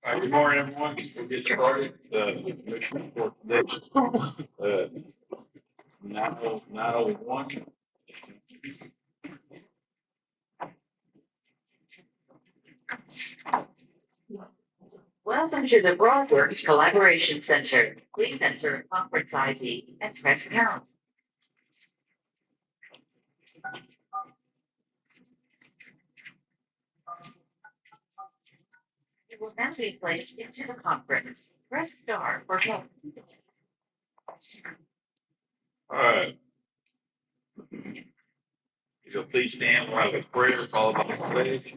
All right, good morning, everyone. We'll get started. Commission report today. 9:01. Welcome to the Broadworks Collaboration Center. Please enter conference ID and press pound. You will now be placed into the conference. Press star for help. All right. If you'll please stand while I have a prayer followed by the pledge.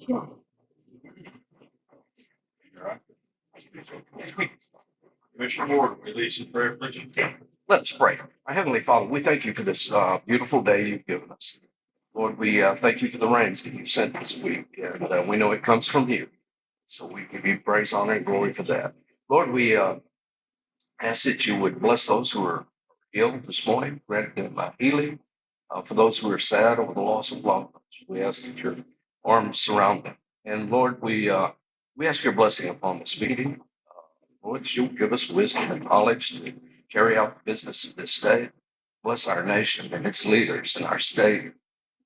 All right. Commissioner Ward, release the prayer, please. Let us pray. Our Heavenly Father, we thank you for this beautiful day you've given us. Lord, we thank you for the rains that you've sent this week, and we know it comes from you. So we give you praise, honor, and glory for that. Lord, we ask that you would bless those who are ill this morning, grant them healing. For those who are sad over the loss of loved ones, we ask that your arms surround them. And Lord, we ask your blessing upon this meeting. Lord, that you'll give us wisdom and knowledge to carry out the business of this day. Bless our nation and its leaders and our state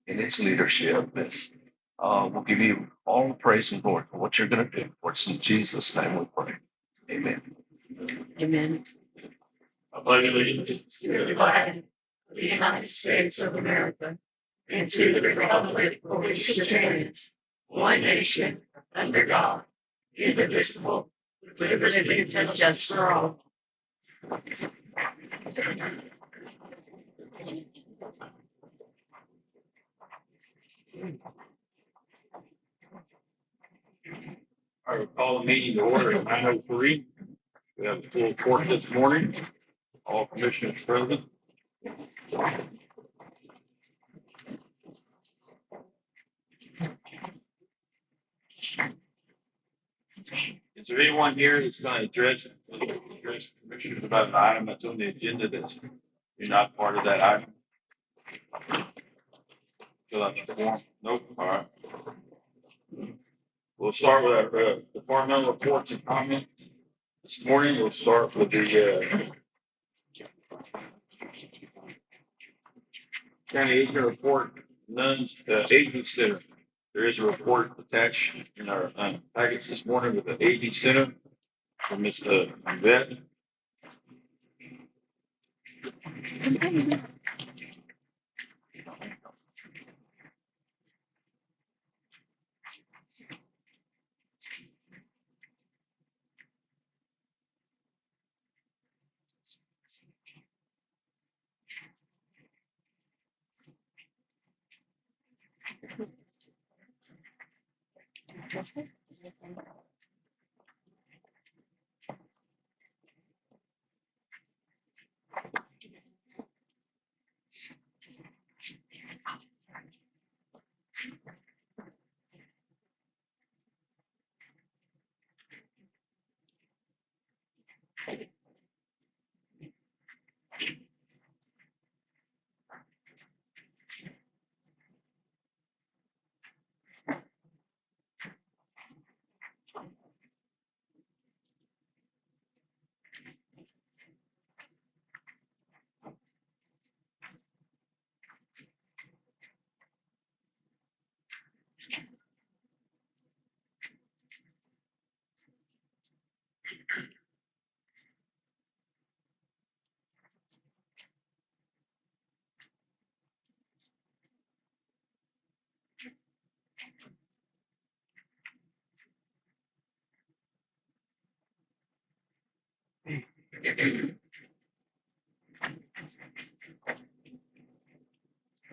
and its leadership. And we'll give you all the praise and glory for what you're going to do. For it's in Jesus' name we pray. Amen. Amen. I pledge allegiance To the flag of the United States of America and to the republic for which it stands, one nation, under God, indivisible, with liberty and justice for all. I will call the meeting to order at 9:03. We have a full court this morning. All commissioners present. Is there anyone here that's going to address the commission about an item that's on the agenda that's you're not part of that item? Fill out your form. Nope. All right. We'll start with our departmental reports and comments. This morning, we'll start with the county agent report, none, agent center. There is a report attached in our packets this morning with the agent center from Ms. Yvette.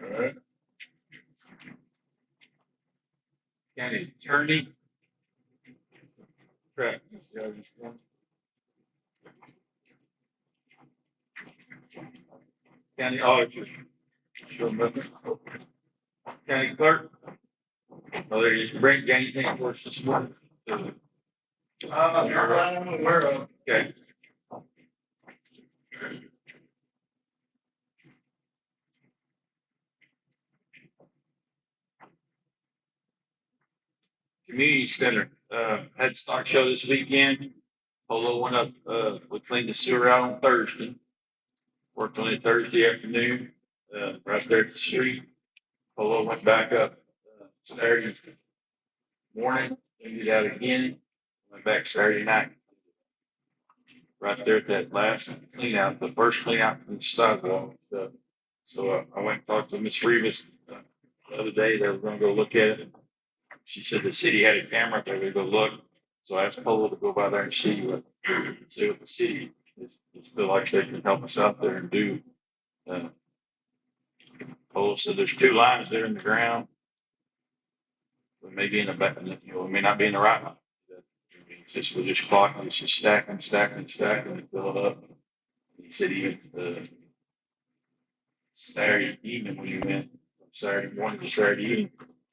All right. County attorney. Track. County auditor. County clerk. Whether you bring anything for us this morning. We're okay. Community center. Had stock show this weekend. Polo went up, we cleaned the sewer out on Thursday. Worked on it Thursday afternoon, right there at the street. Polo went back up, Saturday morning, cleaned it out again, went back Saturday night. Right there at that last clean out, the first clean out from the sidewalk. So I went and talked to Miss Rivas the other day. They were gonna go look at it. She said the city had a camera, they would go look. So I asked Polo to go by there and see what the city is feel like they can help us out there and do. Polo said there's 2 lines there in the ground. We may be in the back, we may not be in the right line. We'll just clock and just stack and fill it up. He said even Saturday evening when you went, Saturday morning to Saturday evening,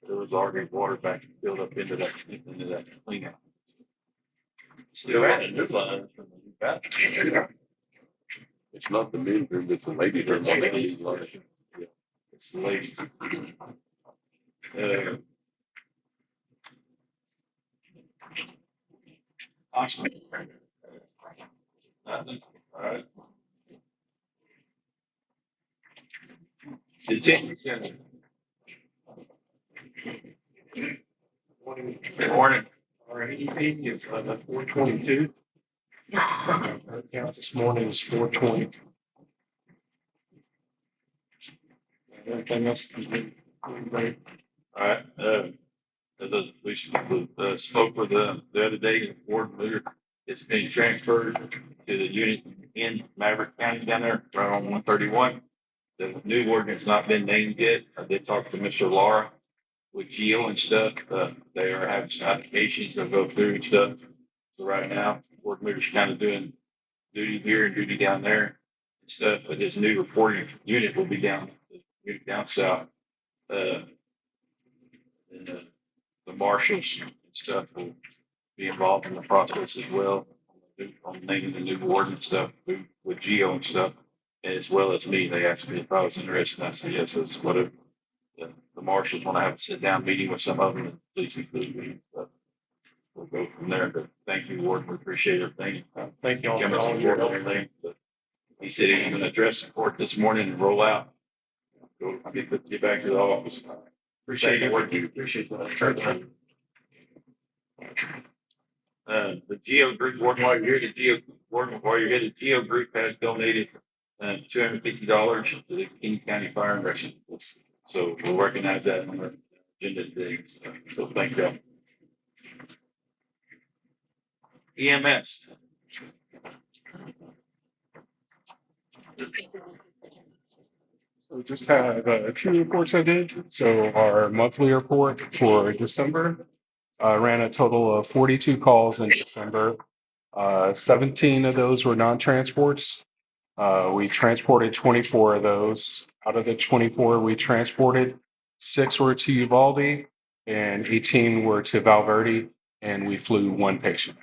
there was already water back filled up into that cleanout. Still had a new line from the new bathroom. It's not the men's room, it's the ladies' room. Yeah, it's the ladies. Awesome. Nothing. All right. Good morning. Our EPP is 422. Our count this morning is 420. Everything else has been great. All right. We spoke with the other day, the board leader. It's being transferred to the unit in Maverick County down there, right on 131. The new ordinance not been named yet. I did talk to Mr. Laura with Geo and stuff. They are having some applications to go through and stuff. So right now, board leader's kind of doing duty here and duty down there and stuff. But his new reporting unit will be down south. And the marshals and stuff will be involved in the process as well. On naming the new board and stuff with Geo and stuff, as well as me. They asked me if I was interested. And I said yes. That's whatever. The marshals want to have a sit down meeting with some of them, and please include me. But we'll go from there. But thank you, Ward. We appreciate everything. Thank you all Give for us all a your board help. everything. But he said he was going to address the court this morning and roll out. Go get back to the office. Appreciate your work. You appreciate that. The Geo Group, Ward, while you're here, the Geo Group has donated $250 to the Kinney County Fire and Rescue. So we'll recognize that on our agenda today. So thank you. EMS. So just have 2 reports I did. So our monthly report for December ran a total of 42 calls in December. 17 of those were non-transports. We transported 24 of those. Out of the 24 we transported, 6 were to Uvalde and 18 were to Valverde, and we flew 1 patient.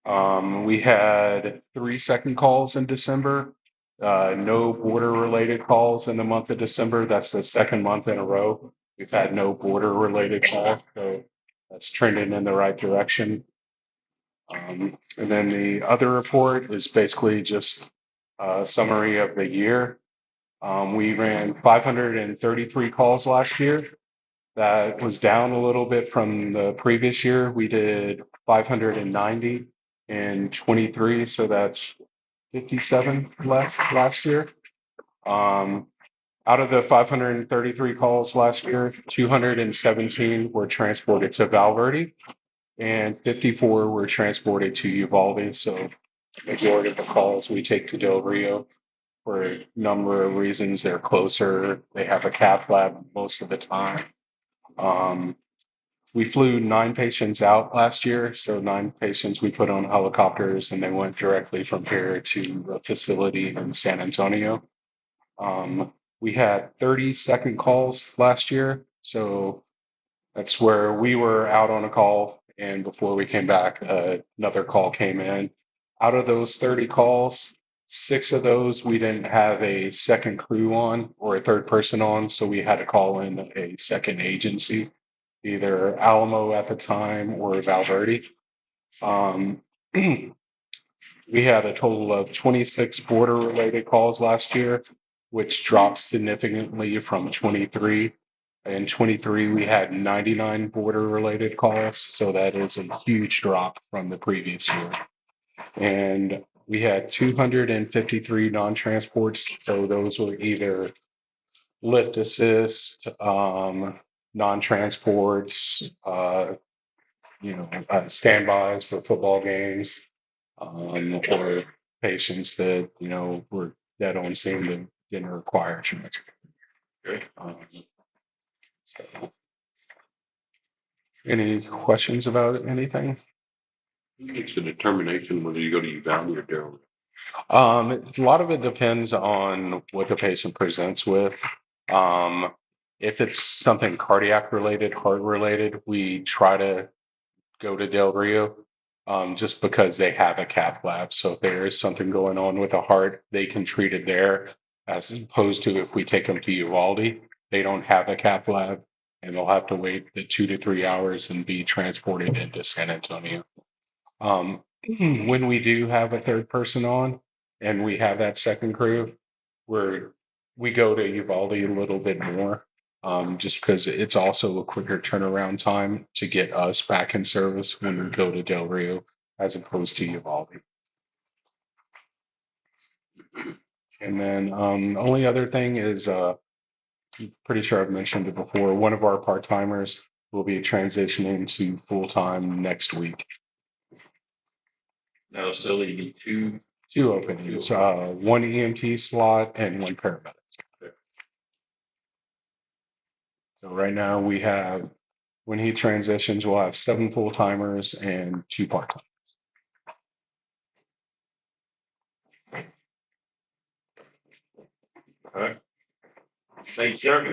We had 3 second calls in December. No border related calls in the month of December. That's the second month in a row we've had no border related calls. So that's trending in the right direction. And then the other report is basically just a summary of the year. We ran 533 calls last year. That was down a little bit from the previous year. We did 590 in 23, so that's 57 less last year. Out of the 533 calls last year, 217 were transported to Valverde and 54 were transported to Uvalde. So the majority of the calls we take to Del Rio for a number of reasons. They're closer. They have a cath lab most of the time. We flew 9 patients out last year. So 9 patients we put on helicopters and they went directly from here to a facility in San Antonio. We had 30 second calls last year. So that's where we were out on a call. And before we came back, another call came in. Out of those 30 calls, 6 of those we didn't have a second crew on or a third person on. So we had to call in a second agency. either Alamo at the time or Valverde. We had a total of 26 border related calls last year, which dropped significantly from 23. In 23, we had 99 border related calls. So that is a huge drop from the previous year. And we had 253 non-transports. So those were either lift assist, non-transports, standbys for football games, or patients that, were dead on scene that didn't require transport. So, any questions about anything? Who makes the determination whether you go to Uvalde or Durham? A lot of it depends on what the patient presents with. If it's something cardiac related, heart related, we try to go to Del Rio, just because they have a cath lab. So if there is something going on with the heart, they can treat it there, as opposed to if we take them to Uvalde, they don't have a cath lab and they'll have to wait the 2 to 3 hours and be transported into San Antonio. When we do have a third person on and we have that second crew, we go to Uvalde a little bit more, just because it's also a quicker turnaround time to get us back in service when we go to Del Rio as opposed to Uvalde. And then the only other thing is, I'm pretty sure I've mentioned it before, one of our part-timers will be transitioning to full-time next week. Now, still you need two. Two openings, one EMT slot and one paramedic. So right now we have, when he transitions, we'll have 7 full-timers and 2 part-timers. All right. Thanks, sir.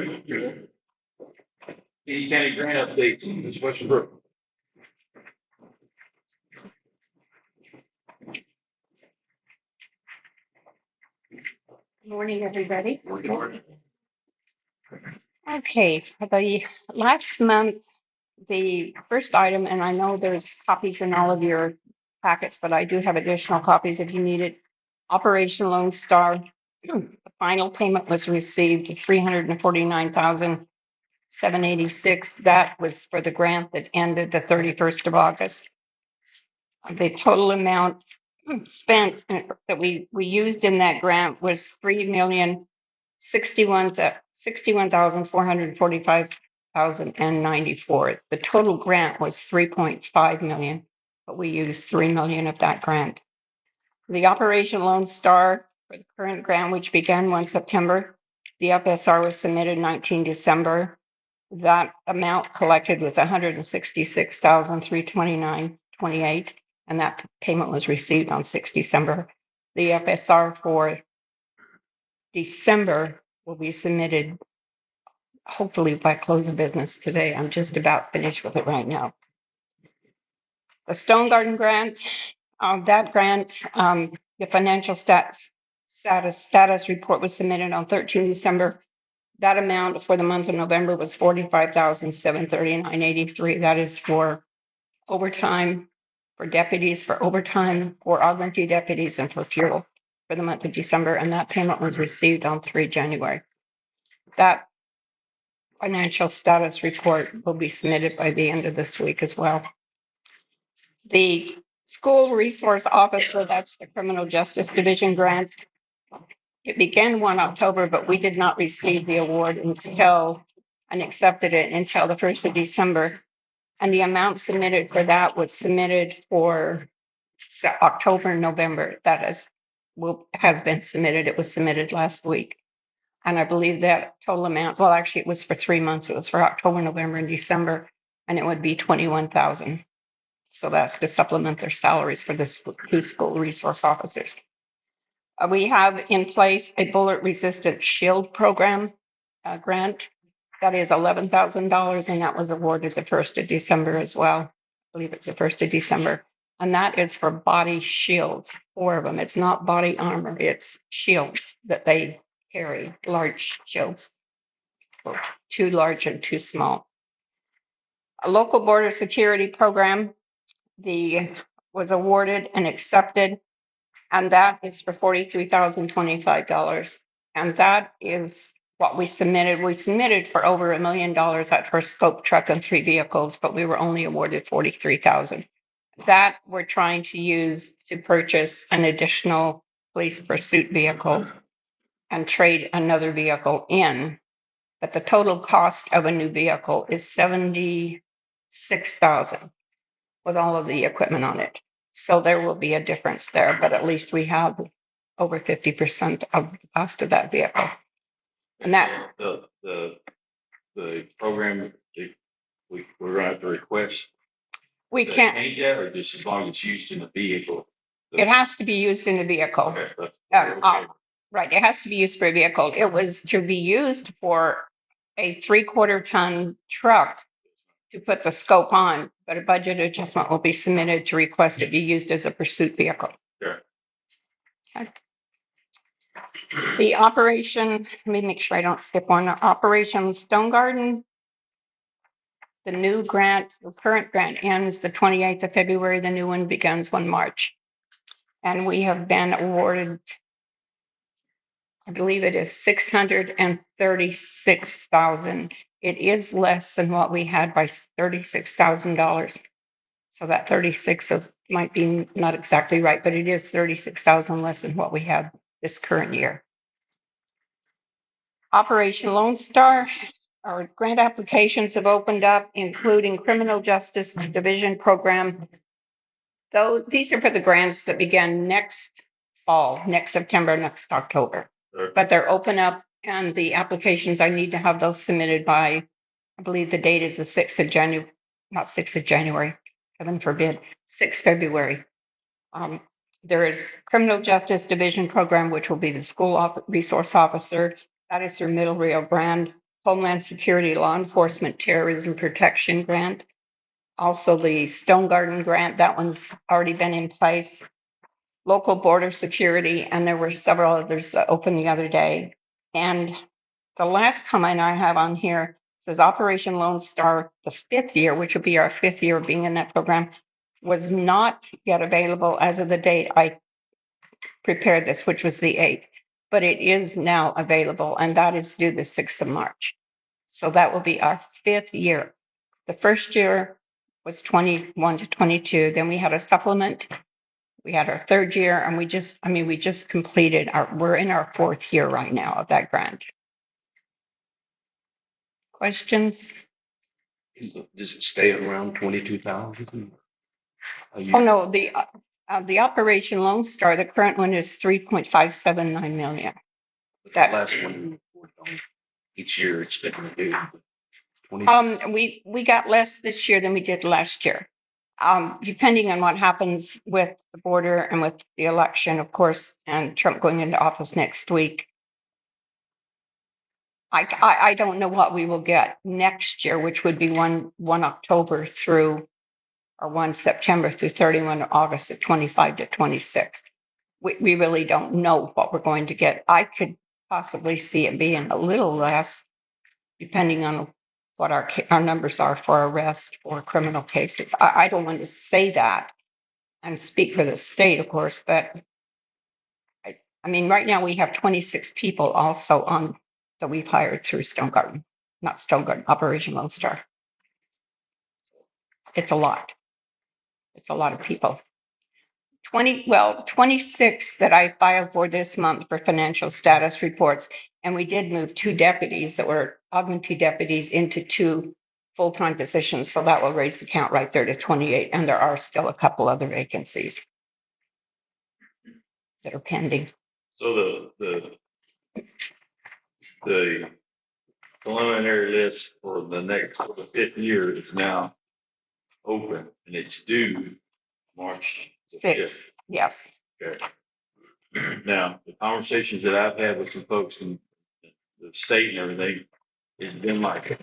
Kinney County grant updates, Ms. Westenbrook. Good morning, everybody. Good morning. Okay, for the last month, the first item, and I know there's copies in all of your packets, but I do have additional copies if you need it. Operation Lone Star, the final payment was received, $349,786. That was for the grant that ended the 31st of August. The total amount spent that we used in that grant was $3,061,445,094. The total grant was $3.5 million, but we used $3 million of that grant. The Operation Lone Star for the current grant, which began 1 September, the FSR was submitted 19 December. That amount collected was $166,329.28, and that payment was received on 6 December. The FSR for December will be submitted hopefully by close of business today. I'm just about finished with it right now. The Stone Garden grant, that grant, the financial status report was submitted on 13 December. That amount for the month of November was $45,739.83. That is for overtime, for deputies, for overtime, for augmentee deputies, and for fuel for the month of December. And that payment was received on 3 January. That financial status report will be submitted by the end of this week as well. The School Resource Officer, that's the Criminal Justice Division grant. It began 1 October, but we did not receive the award until, and accepted it until the 1st of December. And the amount submitted for that was submitted for October and November. That has been submitted. It was submitted last week. And I believe that total amount, well, actually, it was for 3 months. It was for October, November, and December, and it would be $21,000. So that's to supplement their salaries for the 2 school resource officers. We have in place a bullet-resistant shield program grant. That is $11,000, and that was awarded the 1st of December as well. I believe it's the 1st of December. And that is for body shields, 4 of them. It's not body armor, it's shields that they carry, large shields, 2 large and 2 small. A local border security program, was awarded and accepted, and that is for $43,025. And that is what we submitted. We submitted for over $1 million at for a scope truck and 3 vehicles, but we were only awarded 43,000. That we're trying to use to purchase an additional police pursuit vehicle and trade another vehicle in. But the total cost of a new vehicle is $76,000 with all of the equipment on it. So there will be a difference there, but at least we have over 50% of the cost of that vehicle. And that the program, we're gonna have to request. we to can't, change that, or just as long as it's used in the vehicle? it has to be used in a vehicle. Okay, but- Right, it has to be used for a vehicle. It was to be used for a 3/4 ton truck to put the scope on, but a budget adjustment will be submitted to request it be used as a pursuit vehicle. Sure. Okay. The operation, let me make sure I don't skip one. Operation Stone Garden. The new grant, the current grant ends the 28th of February. The new one begins 1 March. And we have been awarded, I believe it is $636,000. It is less than what we had by $36,000. So that 36 might be not exactly right, but it is 36,000 less than what we had this current year. Operation Lone Star, our grant applications have opened up, including Criminal Justice Division Program. Though these are for the grants that begin next fall, next September, next October. Sure. But they're open up, and the applications, I need to have those submitted by, I believe the date is the 6th of January, not 6th of January, heaven forbid, 6th February. There is Criminal Justice Division Program, which will be the school resource officer. That is your Middle Rio Grant. Homeland Security Law Enforcement Terrorism Protection Grant. Also the Stone Garden Grant, that one's already been in place. Local Border Security, and there were several others that opened the other day. And the last comment I have on here says Operation Lone Star, the 5th year, which will be our 5th year of being in that program, was not yet available as of the date I prepared this, which was the 8th. But it is now available, and that is due the 6th of March. So that will be our 5th year. The first year was 21 to 22. Then we had a supplement. We had our 3rd year, and we just completed we're in our 4th year right now of that grant. Questions? Does it stay around 22,000? Oh, no, the Operation Lone Star, the current one is 3.579 million. That last one, each year it's been reduced. We got less this year than we did last year. Depending on what happens with the border and with the election, of course, and Trump going into office next week. I don't know what we will get next year, which would be 1 October through, or 1 September through 31 August of 25 to 26. We really don't know what we're going to get. I could possibly see it being a little less, depending on what our numbers are for arrest or criminal cases. I don't want to say that and speak for the state, of course, but I mean, right now we have 26 people also on that we've hired through Operation Lone Star. It's a lot. It's a lot of people. 26 that I filed for this month for financial status reports. And we did move 2 deputies that were augmentee deputies into 2 full-time positions. So that will raise the count right there to 28. And there are still a couple other vacancies that are pending. So the preliminary list for the 5th year is now open, and it's due March 6. Yes. Okay. Now, the conversations that I've had with some folks in the state and everything, it's been like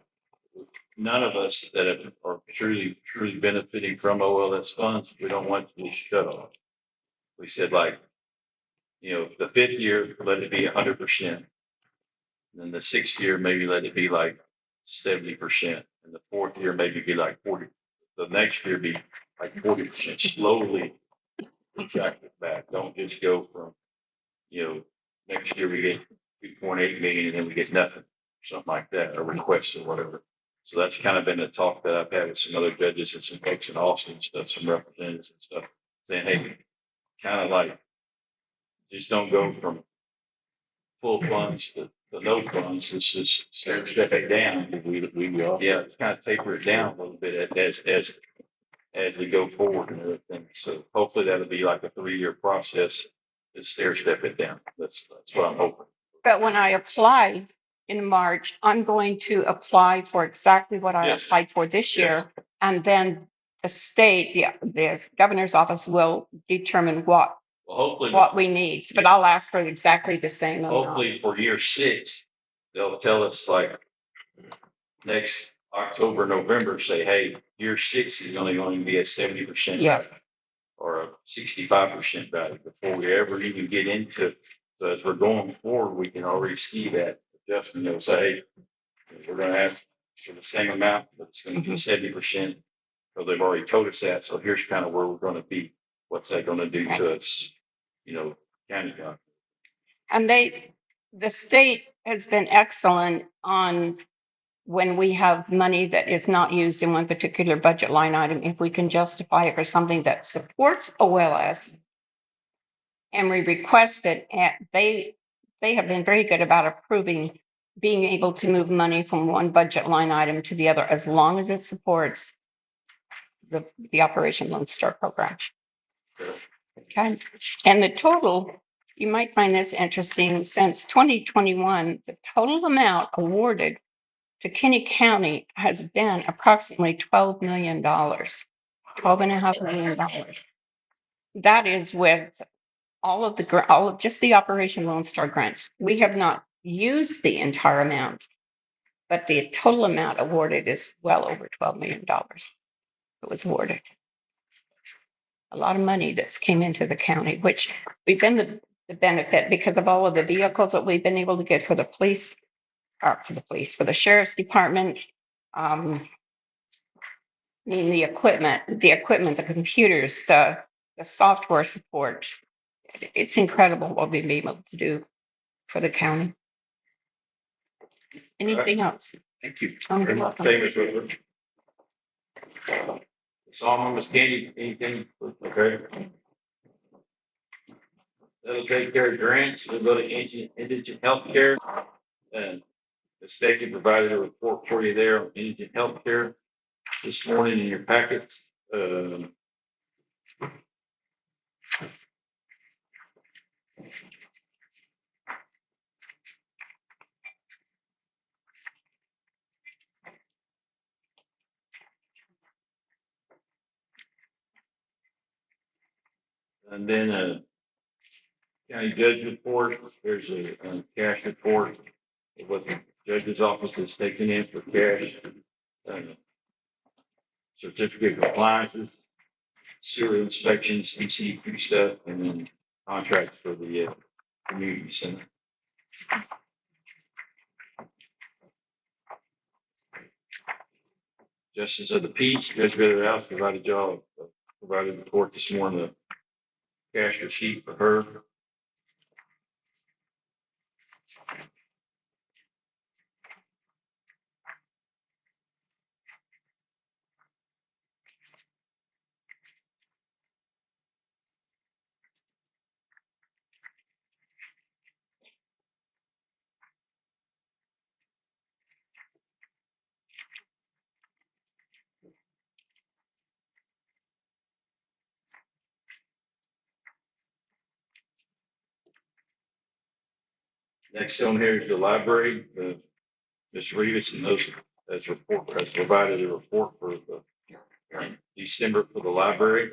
none of us that are truly benefiting from OLS funds. We don't want to be shut off. We said, like, the 5th year, let it be 100%. Then the 6th year, maybe let it be like 70%, and the fourth year maybe be like 40. The next year be like 40%. Slowly contract it back. Don't just go from, next year we get 2.8 million and then we get nothing, something like that, or requests or whatever. So that's kind of been the talk that I've had with some other judges and some folks in Austin and stuff, some representatives and stuff, saying, hey, kind of like, just don't go from full funds to no funds. It's just step it down. Yeah, kind of taper it down a little bit as we go forward and everything. So hopefully that'll be like a 3-year process to stair step it down. That's what I'm hoping. But when I apply in March, I'm going to apply for exactly what I Yes. applied for this year. And then the state, the governor's office will determine what Well, hopefully, we need. But I'll ask for exactly the same amount. hopefully for year 6, they'll tell us like next October, November, say, hey, year 6 is only going to be at 70%. Yes. Or a 65% value before we ever even get into it. So as we're going forward, we can already see that adjustment. They'll say, hey, we're going to have for the same amount, but it's going to be 70%. So they've already told us that. So here's kind of where we're going to be. What's that going to do to us? County government. And the state has been excellent on when we have money that is not used in one particular budget line item, if we can justify it for something that supports OLS and we request it, and they have been very good about approving being able to move money from one budget line item to the other as long as it supports the Operation Lone Star program. Okay. And the total, you might find this interesting, since 2021, the total amount awarded to Kinney County has been approximately $12 million, $12.5 million. That is with all of just the Operation Lone Star grants. We have not used the entire amount, but the total amount awarded is well over $12 million. It was awarded. A lot of money that's came into the county, which we've been the benefit because of all of the vehicles that we've been able to get for the police, for the sheriff's department. The equipment, the computers, the software support. It's incredible what we've been able to do for the county. Anything else? Thank you. You're welcome. Famous with it. Song was Candy, anything? Okay. That'll take care of grants. We'll go to indigent healthcare. And the state can provide a report for you there on indigent healthcare this morning in your packets. And then a county judge report. There's a cash report of what the judge's office is taking in for cash. Certificate of compliances, sewer inspections, DCQ stuff, and then contracts for the community center. Justice of the Peace, Judge House provided the court this morning a cash receipt for her. Next on here is the library. Ms. Rivas and those has provided a report for the December for the library.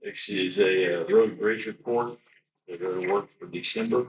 This is a road bridge report that are work for December.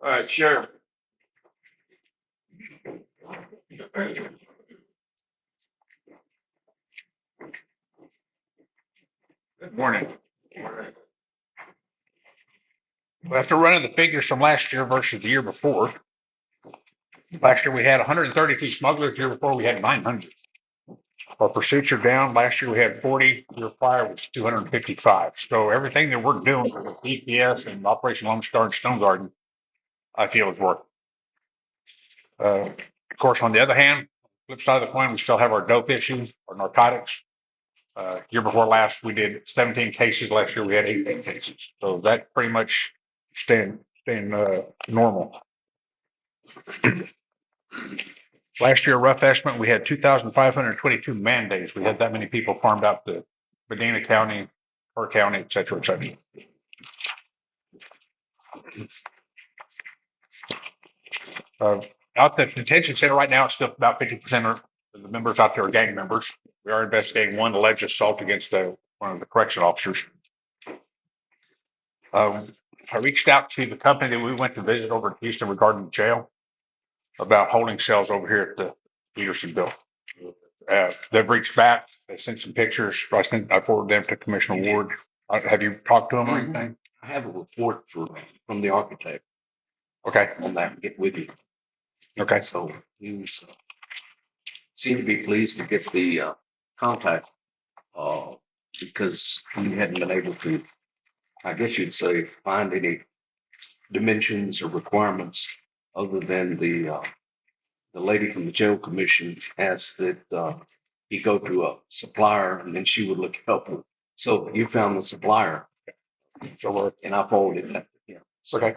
All right, Sheriff. Good morning. Well, after running the figures from last year versus the year before, last year we had 132 smugglers. The year before we had 900. Our pursuits are down. Last year we had 40. Year prior was 255. So everything that we're doing with EPS and Operation Lone Star and Stone Garden, I feel is working. Of course, on the other hand, flip side of the coin, we still have our dope issues, our narcotics. Year before last, we did 17 cases. Last year, we had 18 cases. So that pretty much staying normal. Last year, rough estimate, we had 2,522 man days. We had that many people farmed out to Medina County, Kerr County, et cetera, et cetera. Out the detention center right now, it's still about 50% of the members out there are gang members. We are investigating one alleged assault against one of the correction officers. I reached out to the company that we went to visit over in Houston regarding the jail about holding cells over here at the Petersonville. They've reached back. They sent some pictures. I forwarded them to Commissioner Ward. Have you talked to them or anything? I have a report from the architect Okay. on that. Get with you. Okay. So he was seemed to be pleased to get the contact because he hadn't been able to, I guess you'd say, find any dimensions or requirements other than the lady from the jail commission asked that he go to a supplier and then she would look it up. So you found the supplier. And I forwarded that to him. Okay.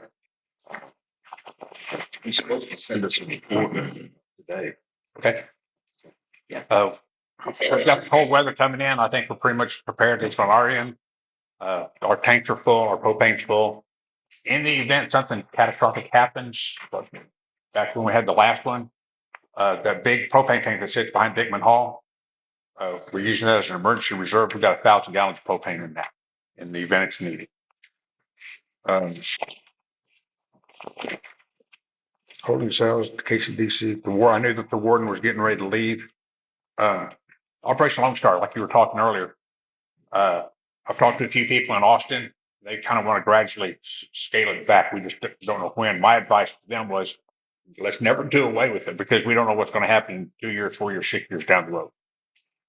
He's supposed to send us a report today. Okay. Yeah. We've got the cold weather coming in. I think we're pretty much prepared at on our end. Our tanks are full, our propane's full. In the event something catastrophic happens, back when we had the last one, that big propane tank that sits behind Dickman Hall, we're using that as an emergency reserve. We've got 1,000 gallons of propane in that in the event it's needed. Holding cells, KCDC, the war. I knew that the warden was getting ready to leave. Operation Lone Star, like you were talking earlier. I've talked to a few people in Austin. They kind of want to gradually scale it back. We just don't know when. My advice to them was, let's never do away with it because we don't know what's going to happen in 2 years, 4 years, 6 years down the road.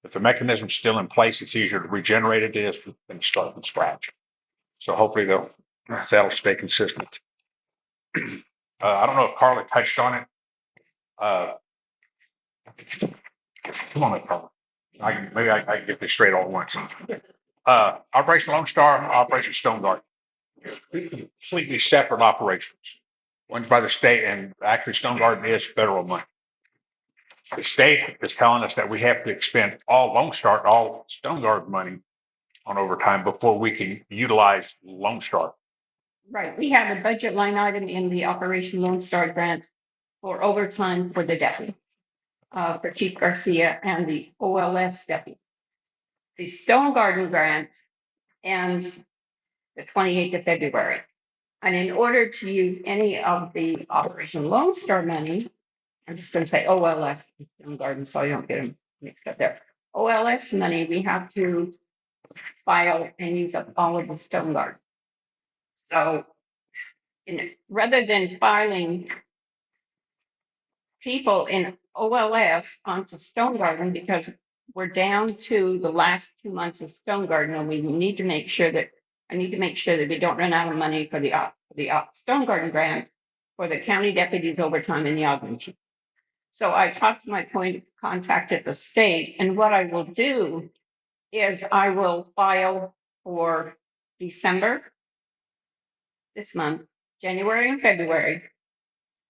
If the mechanism's still in place, it's easier to regenerate it than start from scratch. So hopefully that'll stay consistent. I don't know if Carla touched on it. Come on, Carla. Maybe I can get this straight all at once. Operation Lone Star, Operation Stone Garden. Completely separate operations. One's by the state, and actually Stone Garden is federal money. The state is telling us that we have to expend all Lone Star, all Stone Garden money on overtime before we can utilize Lone Star. Right, we have a budget line item in the Operation Lone Star grant for overtime for the deputies, for Chief Garcia and the OLS deputy. The Stone Garden grant ends the 28th of February. And in order to use any of the Operation Lone Star money, I'm just going to say OLS Stone Garden so I don't get them mixed up there. OLS money, we have to file and use up all of the Stone Garden. So rather than filing people in OLS onto Stone Garden, because we're down to the last 2 months of Stone Garden, and we need to make sure that I need to make sure that we don't run out of money for the Stone Garden grant for the county deputies overtime and the augmentation. So I talked to my point of contact at the state, and what I will do is I will file for December this month, January and February.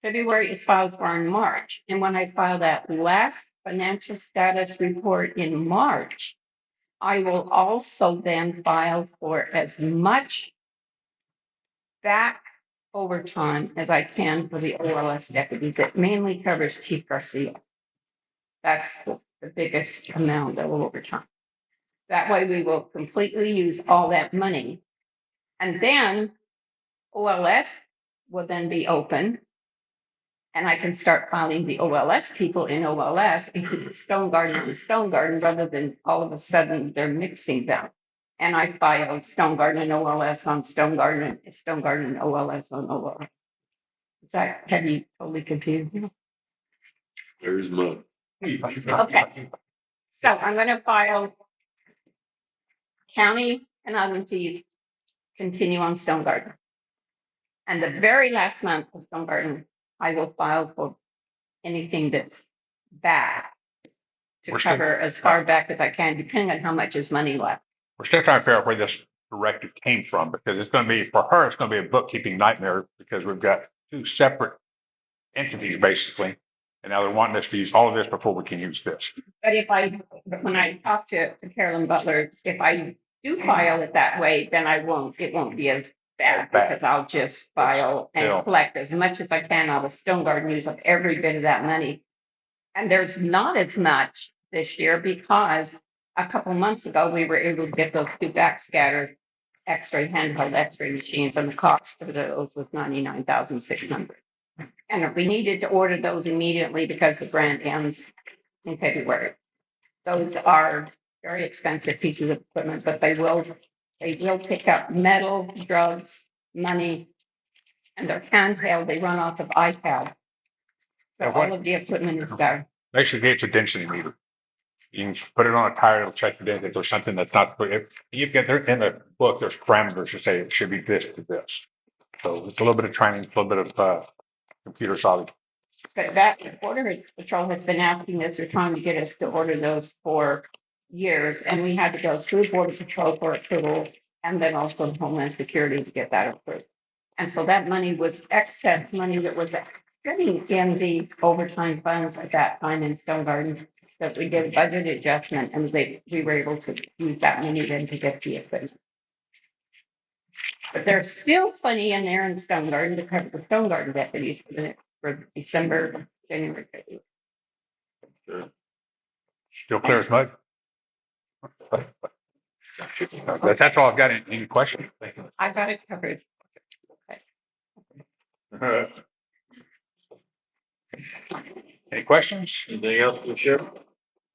February is filed for in March. And when I file that last financial status report in March, I will also then file for as much back overtime as I can for the OLS deputies. It mainly covers Chief Garcia. That's the biggest amount of overtime. That way we will completely use all that money. And then OLS will then be open. And I can start filing the OLS people in OLS and keep the Stone Garden in Stone Garden rather than all of a sudden they're mixing them. And I filed Stone Garden and OLS on Stone Garden and OLS on OLS. Is that, have you totally confused you? There's money. Okay. So I'm going to file county and other fees continue on Stone Garden. And the very last month of Stone Garden, I will file for anything that's back to We're still- cover as far back as I can, depending on how much is money left. We're still trying to figure out where this directive came from, because it's going to be, for her, it's going to be a bookkeeping nightmare, because we've got two separate entities basically. And now they're wanting us to use all of this before we can use this. But when I talk to Carolyn Butler, if I do file it that way, then it won't be as bad, because I'll just file and Still. collect as much as I can out of Stone Garden, use up every bit of that money. And there's not as much this year because a couple months ago, we were able to get those two backscatter handheld x-ray machines, and the cost of those was $99,600. And if we needed to order those immediately because the grant ends in February. Those are very expensive pieces of equipment, but they will pick up metal, drugs, money, and they're handheld. They run off of iPad. So Yeah, what- all of the equipment is there. Basically, it's a density meter. You can put it on a tire, it'll check the density. If there's something that's not, if you get there in the book, there's parameters to say it should be this to this. So it's a little bit of training, a little bit of computer solid. But that Border Patrol has been asking us, or trying to get us to order those for years, and we had to go through Border Patrol for approval, and then also Homeland Security to get that approved. And so that money was excess money that was sitting in the overtime funds at that time in Stone Garden, that we did a budget adjustment, and we were able to use that money then to get the equipment. But there's still plenty in there in Stone Garden to cover the Stone Garden deputies for December, January, February. Still clear as mud. That's all I've got. Any questions? I got it covered. Any questions? Anything else for Sheriff?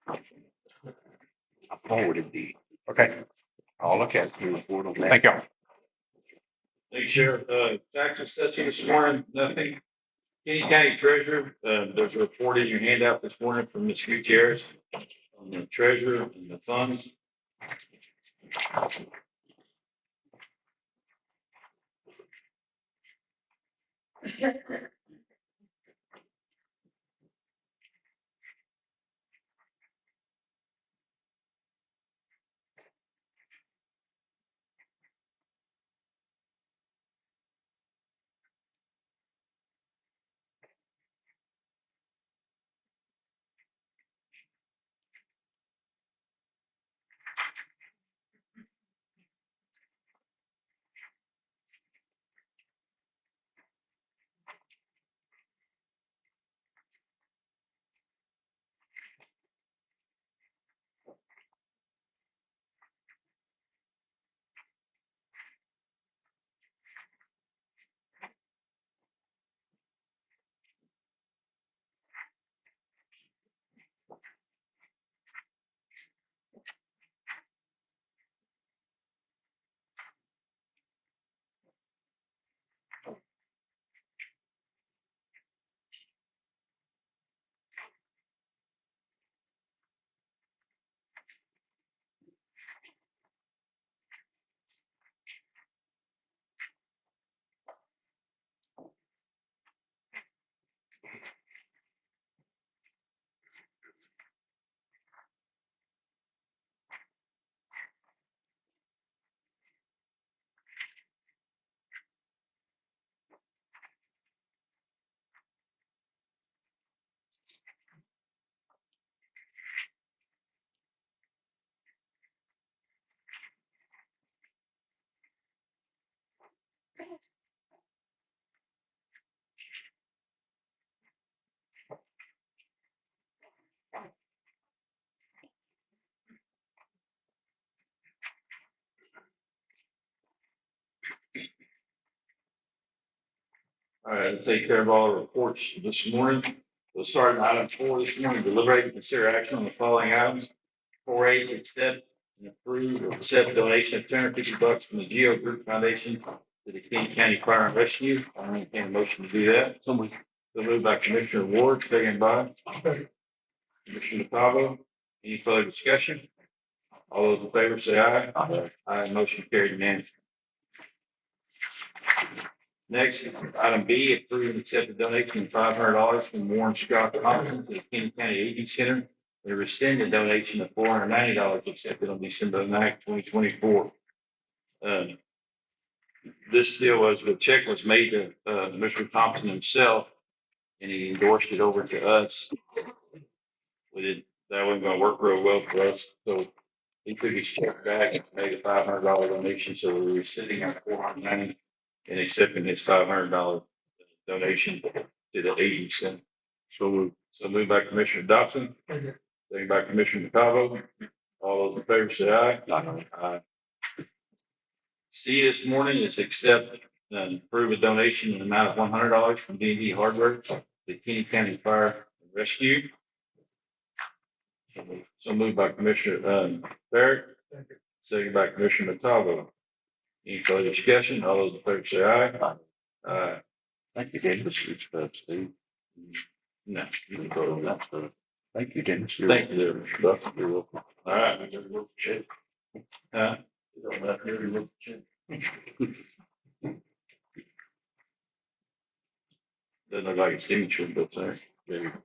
I forwarded the, okay. I'll look at it. Report on that. Thank you. Thanks, Sheriff. Tax assessor this morning, nothing. Kinney County Treasurer, there's a report in your handout this morning from Ms. Gutierrez on the treasurer and the funds. All right, we'll take care of all the reports this morning. We'll start on item 4 this morning, deliberate and consider action on the following items. 4A is accept and approve or accept donation of $250 from the Geo Group Foundation to the Kinney County Fire and Rescue. I entertain a motion to do that. So moved by Commissioner Ward, second by Commissioner Tavo. Any further discussion? All those in favor say aye. Aye. Aye, motion carried unanimously. Next, item B, approve and accept a donation of $500 from Warren Scott Thompson to the Kinney County Aging Center. And rescind the donation of $490 accepted on December 9th, 2024. This deal was, the check was made to Mr. Thompson himself, and he endorsed it over to us. That wasn't going to work real well for us, so he took his check back and made a $500 donation. So we were sitting at $490 and accepting his $500 donation to the Aging Center. So moved by Commissioner Dotson. Second by Commissioner McCavo. All those in favor say aye. Aye. C this morning is accept and approve a donation in the amount of $100 from D&D Hardware to the Kinney County Fire and Rescue. So moved by Commissioner Barrett. Second by Commissioner McCavo. Any further discussion? All those in favor say aye. Aye. Thank you, Dennis. Steve. No, you can vote on that. Thank you, Dennis. Thank you, there, Mr. Buff. You're welcome. All right, we gotta look check. Huh? You don't have to look check. Doesn't look like a signature, but there.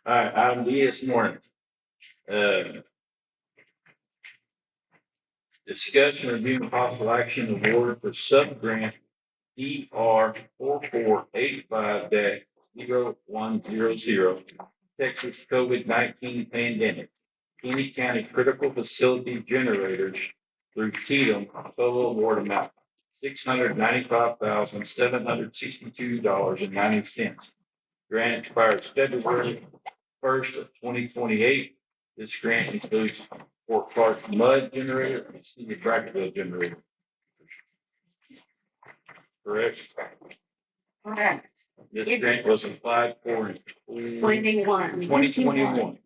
All right, item D this morning. Discussion review and possible action award for sub-grant DR 4485-0100 Texas COVID-19 pandemic. Kinney County critical facility generators through TDEM total award amount $695,762.90. Grant expires February 1st of 2028. This grant includes Fort Clark mud generator and City of Brackettville generator. Correct? Correct. This grant was applied for in 2021.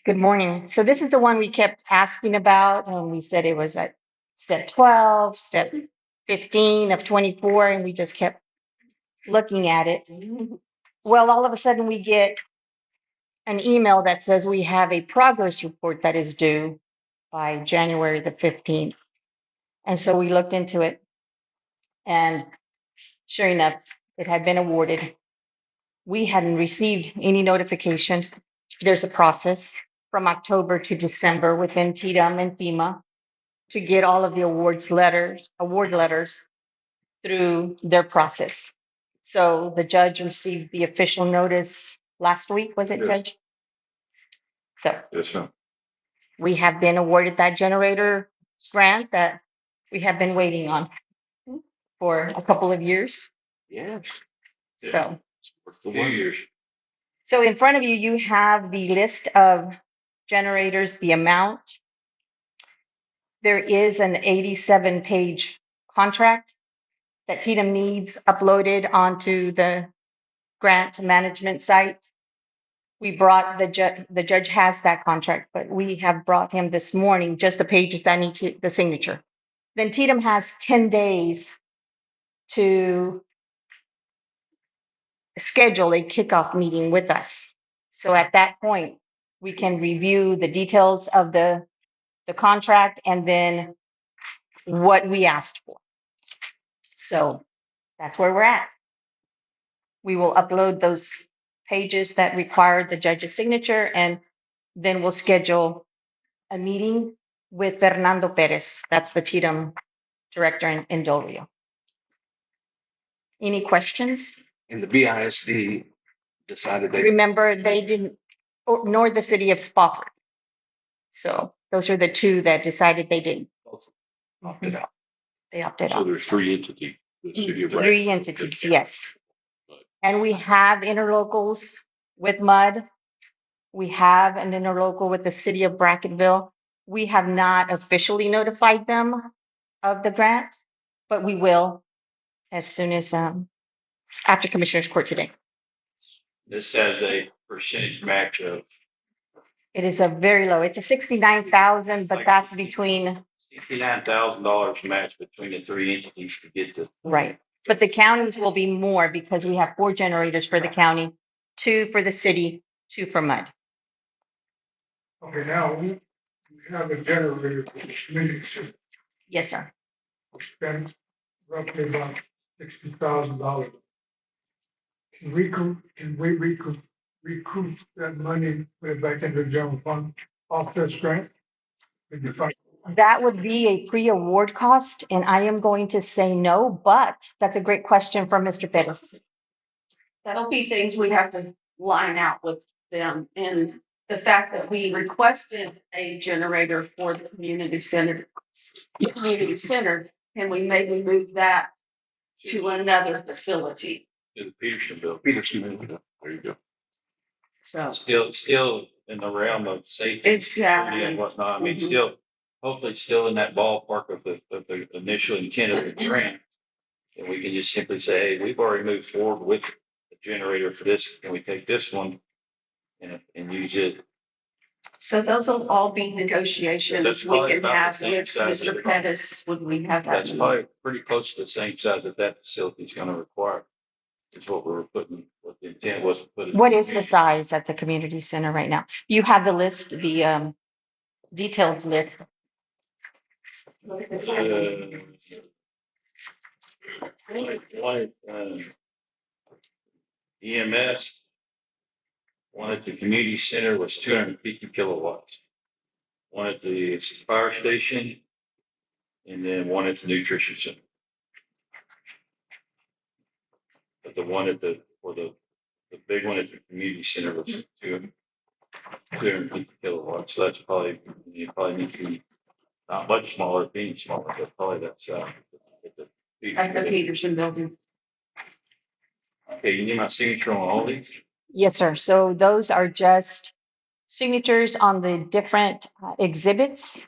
Good morning. So this is the one we kept asking about, and we said it was at step 12, step 15 of 24, and we just kept looking at it. Well, all of a sudden we get an email that says we have a progress report that is due by January the 15th. And so we looked into it, and sure enough, it had been awarded. We hadn't received any notification. There's a process from October to December within TDEM and FEMA to get all of the award letters through their process. So the judge received the official notice last week, was it, Yes. Judge? So Yes, ma'am. we have been awarded that generator grant that we have been waiting on for a couple of years. Yes. So, For 2 years. so in front of you, you have the list of generators, the amount. There is an 87-page contract that TDEM needs uploaded onto the grant management site. We brought the judge has that contract, but we have brought him this morning just the pages that need the signature. Then TDEM has 10 days to schedule a kickoff meeting with us. So at that point, we can review the details of the contract and then what we asked for. So that's where we're at. We will upload those pages that require the judge's signature, and then we'll schedule a meeting with Fernando Perez. That's the TDEM director in Del Rio. Any questions? And the BISD decided they. Remember, they didn't, nor the city of Spofford. So those are the two that decided they didn't. Opted out. They opted So out. there's 3 entities. The City of Three Brackett. entities, yes. And we have interlocals with MUD. We have an interlocal with the City of Brackettville. We have not officially notified them of the grant, but we will as soon as, after Commissioners Court today. This has a percentage match of It is a very low, it's a 69,000, but that's between, $69,000 match between the three entities to get the. right. But the counties will be more because we have 4 generators for the county, 2 for the city, 2 for MUD. Okay, now we have a generator for the community center. Yes, sir. We spent roughly about $60,000. Can we recoup that money, put it back into the general fund off this grant? Did you find? That would be a pre-award cost, and I am going to say no, but that's a great question from Mr. Pettis. That'll be things we have to line out with them. And the fact that we requested a generator for the community center, can we maybe move that to another facility? To the Peterson building. Peterson. There you go. So, Still in the realm of safety. and security exactly. And whatnot. I mean, Mhm. still, hopefully still in that ballpark of the initial intent of the grant. And we can just simply say, hey, we've already moved forward with the generator for this. Can we take this one and use it? So those will all be negotiations That's we probably can about the have same with size of Mr. the- Pettis when we have that. That's probably pretty close to the same size that facility is gonna require. Is what we were putting, what the intent was to put. What is the size at the community center right now? You have the list, the detailed list. EMS, one at the community center was 250 kilowatts. One at the fire station, and then one at the nutrition center. But the one at the big one at the community center was 250 kilowatts. So that's probably, you probably need to be not much smaller, being smaller, but probably that's at the. At the Peterson building. Okay, you need my signature on all these? Yes, sir. So those are just signatures on the different exhibits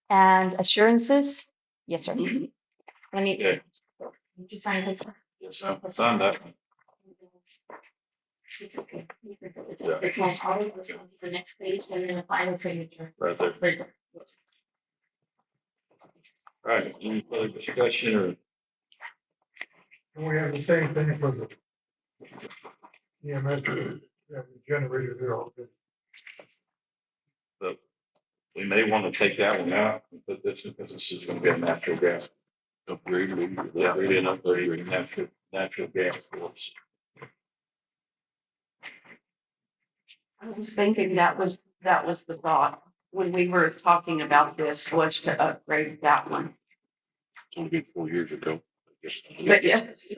and assurances. Yes, sir. Let me, Okay. did you sign this? Yes, I signed that one. It's okay. It's not all of this on the next page and then the final signature. Right there. Right there. Right, any further discussion or? We have the same thing for the EMS, we have the generator there all day. But we may want to take that one out and put this in, because this is going to be a natural gas. Upgrade. Yeah, we didn't upgrade natural gas for us. I was thinking that was the thought when we were talking about this, was to upgrade that one. Only 4 years ago. But yes.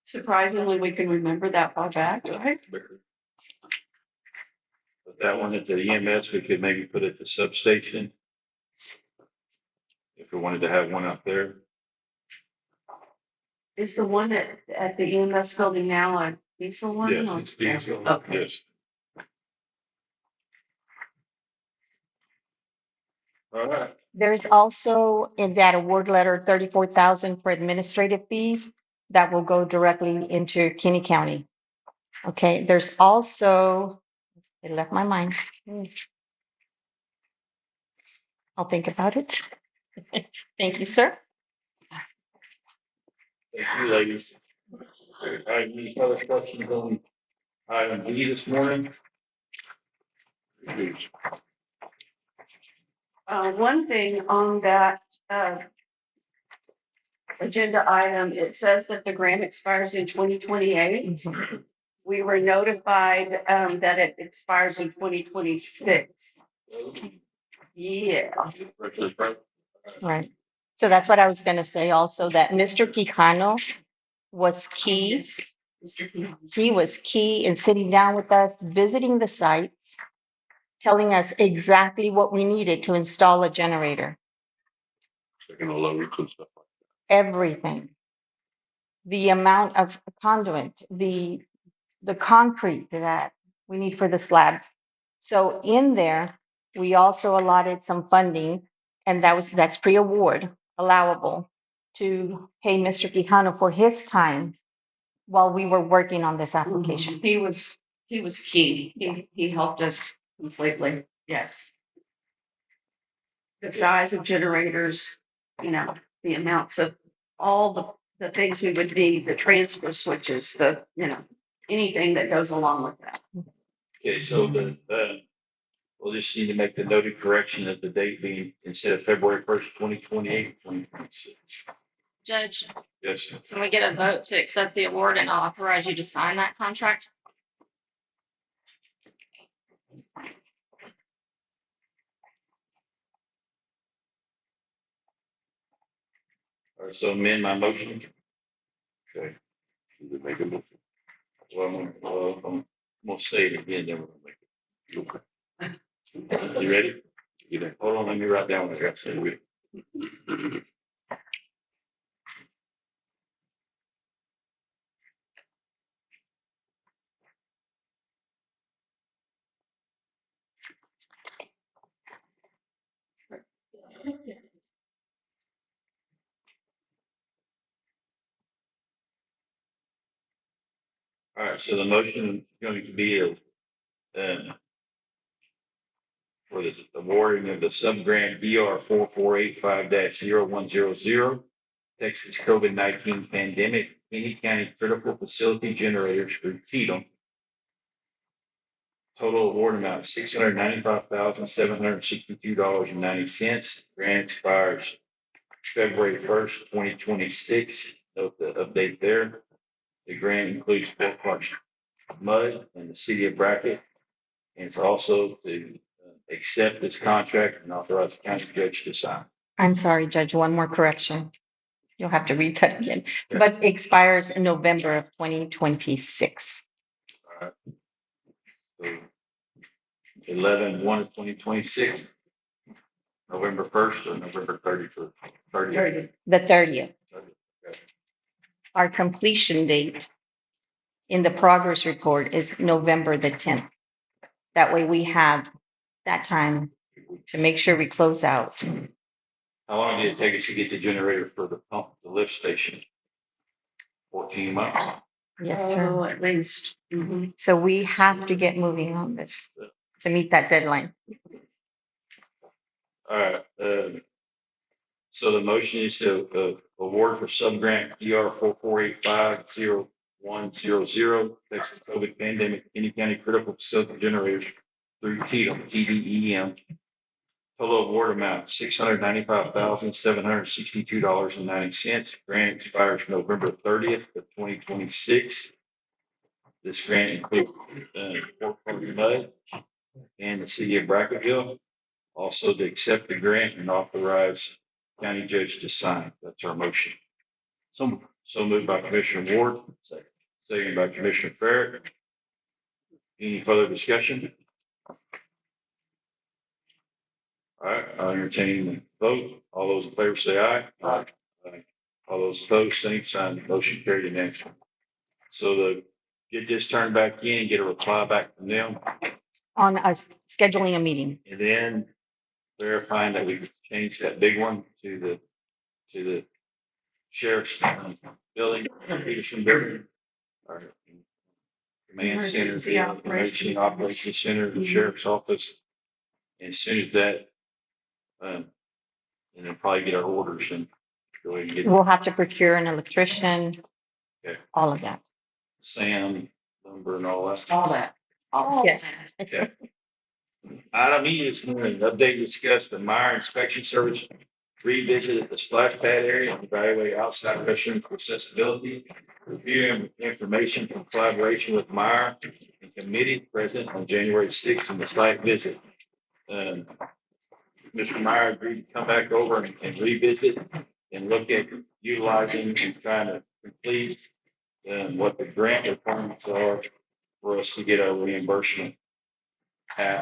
Surprisingly, we can remember that far back, right? But that one at the EMS, we could maybe put at the substation. If we wanted to have one out there. Is the one at the EMS building now a diesel one? Yes, or- it's diesel. Okay. Yes. All right. There's also in that award letter, 34,000 for administrative fees that will go directly into Kinney County. Okay, there's also, it left my mind. I'll think about it. Thank you, sir. Thank you, ladies. All right, any other questions on item B this morning? One thing on that, agenda item, it says that the grant expires in 2028. We were notified, that it expires in 2026. Yeah. Right. So that's what I was going to say also, that Mr. Quijano was key. He was key in sitting down with us, visiting the sites, telling us exactly what we needed to install a generator. Second alerts and stuff like Everything. The amount of conduit, the concrete that we need for the slabs. So in there, we also allotted some funding And that's pre-award allowable to pay Mr. Quijano for his time while we were working on this application. He was key. He helped us completely. Yes. The size of generators, the amounts of all the things we would need, the transfer switches, anything that goes along with that. Okay, so we'll just need to make the noted correction of the date being instead of February 1st, 2028, 2026. Judge, Yes, sir. can we get a vote to accept the award and authorize you to sign that contract? All right, so amend my motion. Okay. You make a motion. I'm gonna say it again, then we're gonna make it. You ready? Hold on, let me write down what I got to say. All right, so the motion is going to be for this awarding of the sub-grant DR 4485-0100, Texas COVID-19 pandemic, Kinney County critical facility generators for TDEM. Total award amount $695,762.90. Grant expires February 1st, 2026. Note the update there. The grant includes 4 parts mud and the city of Brackett. And it's also to accept this contract and authorize the county judge to sign. I'm sorry, Judge, one more correction. You'll have to read that again, Okay. but expires in November of 2026. All right. So 11/1/2026, November 1st or November 31st? 30th. The 30th. Okay. Our completion date in the progress report is November the 10th. That way we have that time to make sure we close out. How long did it take us to get the generator for the pump, the lift station? 14 months. Yes, sir. Oh, at least. Mhm. So we have to get moving on this to meet that deadline. All right. So the motion is to award for sub-grant DR 4485-0100, Texas COVID pandemic, Kinney County critical facility generators through TDEM. Total award amount $695,762.90. Grant expires November 30th of 2026. This grant includes 4 parts mud and the city of Brackettville. Also to accept the grant and authorize county judge to sign. That's our motion. So moved by Commissioner Ward, second by Commissioner Farrett. Any further discussion? All right, I'll entertain the vote. All those in favor say aye. Aye. All those opposed, same sign. Motion carried unanimously. So to get this turned back in, get a reply back from them, On us scheduling a meeting. and then verifying that we've changed that big one to the sheriff's building, Peterson building, or command center, Emergency emergency operations center, the sheriff's office. And as soon as that, and then probably get our orders and go ahead and get We'll have to procure an electrician, Okay. all of that. Sam number and all that. All that. All Yes. that. Okay. Item E is an update discuss the Meyer Inspection Service revisit the Splashpad area and evaluate outside restroom accessibility. Reviewing information from collaboration with Meyer and committee present on January 6th in the site visit. Mr. Meyer agreed to come back over and revisit and look at utilizing and trying to complete what the grant requirements are for us to get our reimbursement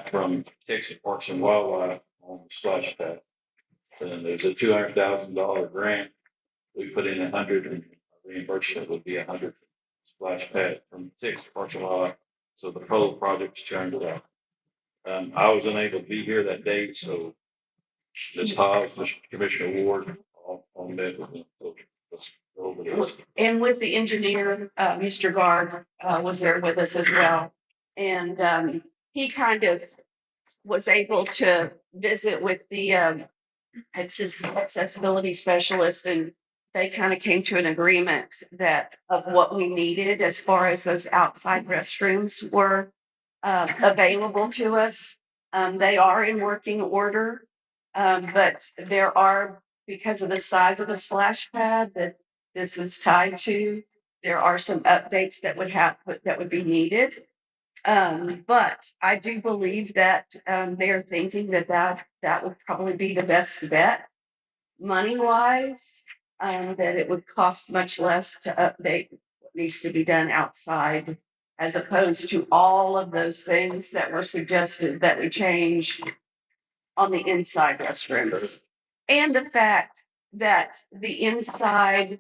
from Texas Parks and Wildlife on the Splashpad. There's a $200,000 grant. We put in 100 and reimbursement would be 100 Splashpad from Texas Parks and Wildlife. So the whole project's turned out. I was unable to be here that day, so Ms. Hobbs, Mr. Commissioner Ward, on that. Let's go over this. And with the engineer, Mr. Guard, was there with us as well. And he kind of was able to visit with the accessibility specialist, and they kind of came to an agreement that of what we needed as far as those outside restrooms were available to us. They are in working order, but there are, because of the size of the splash pad that this is tied to, there are some updates that would be needed. But I do believe that they're thinking that would probably be the best bet, money wise, that it would cost much less to update what needs to be done outside, as opposed to all of those things that were suggested that we change on the inside restrooms. And the fact that the inside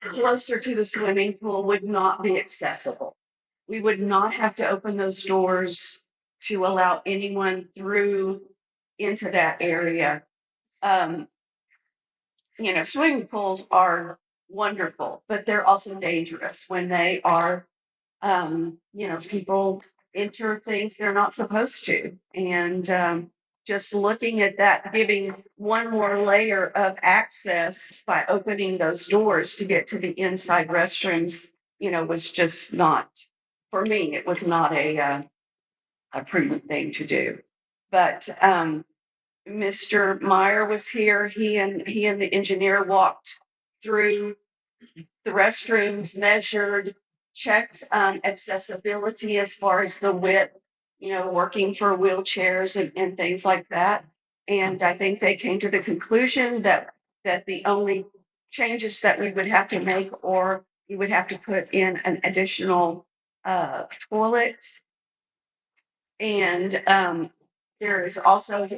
closer to the swimming pool would not be accessible. We would not have to open those doors to allow anyone through into that area. Swimming pools are wonderful, but they're also dangerous when they are, people enter things they're not supposed to. And just looking at that, giving one more layer of access by opening those doors to get to the inside restrooms, was just not, for me, it was not a prudent thing to do. But Mr. Meyer was here. He and the engineer walked through the restrooms, measured, checked accessibility as far as the width, working for wheelchairs and things like that. And I think they came to the conclusion that the only changes that we would have to make, or we would have to put in an additional toilet. And there is also,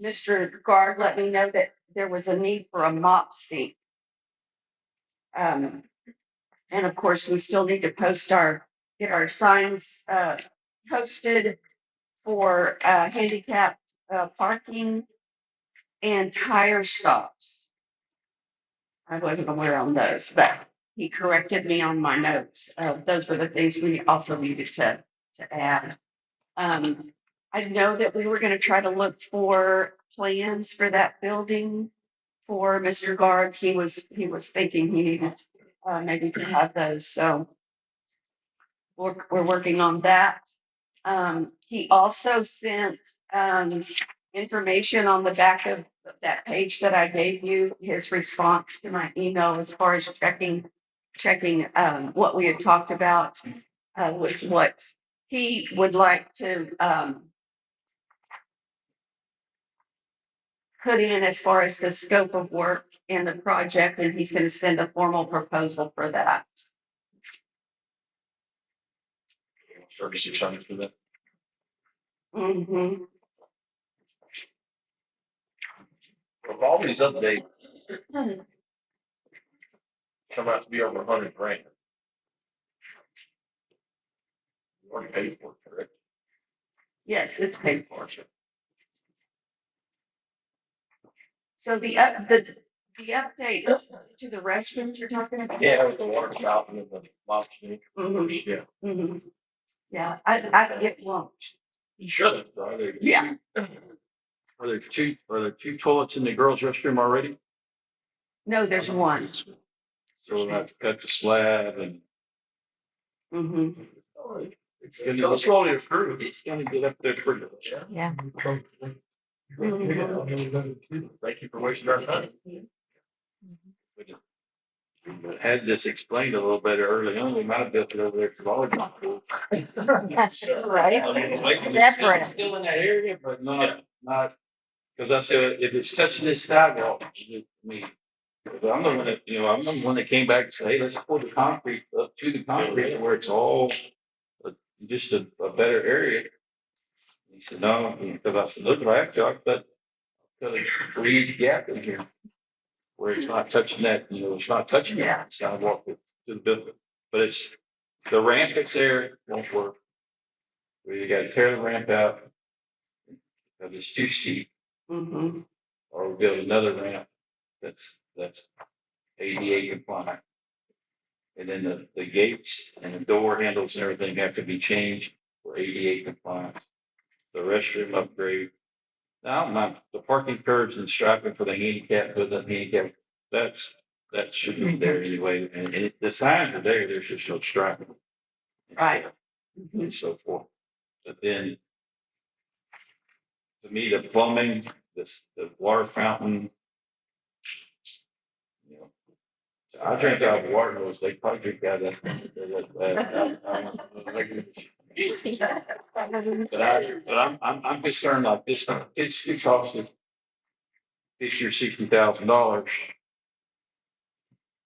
Mr. Guard let me know that there was a need for a mop seat. And of course, we still need to get our signs posted for handicap parking and tire stops. I wasn't aware on those, but he corrected me on my notes. Those were the things we also needed to add. I know that we were going to try to look for plans for that building for Mr. Guard. He was thinking he needed maybe to have those. So we're working on that. He also sent information on the back of that page that I gave you, his response to my email as far as checking what we had talked about was what he would like to put in as far as the scope of work in the project, and he's going to send a formal proposal for that. $3,600 for that. Mm-hmm. With all these updates, come out to be over 100 grand. You already paid for it, correct? Yes, it's paid for. So the updates to the restrooms you're talking about? Yeah, with the water fountain and the box. Mhm. Yeah. Mm-hmm. Yeah, it won't. You should. Yeah. Are there two toilets in the girls' restroom already? No, there's one. So we'll have to cut the slab and. Mm-hmm. It's gonna slowly improve. It's gonna get up there pretty much. Yeah. Thank you for wasting our time. Had this explained a little better early on, we might have built it over there to volleyball pool. Right. Separate. Still in that area, but not, because I said, if it's touching this sidewalk, me. I'm the one that, I'm the one that came back and said, hey, let's pour the concrete up to the concrete where it's all just a better area. He said, no, because I said, look, I have to, I've got a 3-inch gap in here where it's not touching that, it's not touching the sidewalk to the building. But it's the ramp that's there won't work. You got to tear the ramp out because it's too steep. Mhm. or we build another ramp that's ADA compliant. And then the gates and the door handles and everything have to be changed for ADA compliance. The restroom upgrade. Now, the parking curbs and striping for the handicap, for the handicap, that should be there anyway. And the signs are there, there's just no striping. Right. And so forth. But then, to me, the plumbing, the water fountain, you know, I drink out of water hose, they probably drink out of but I'm concerned like this, it costs us this year $60,000.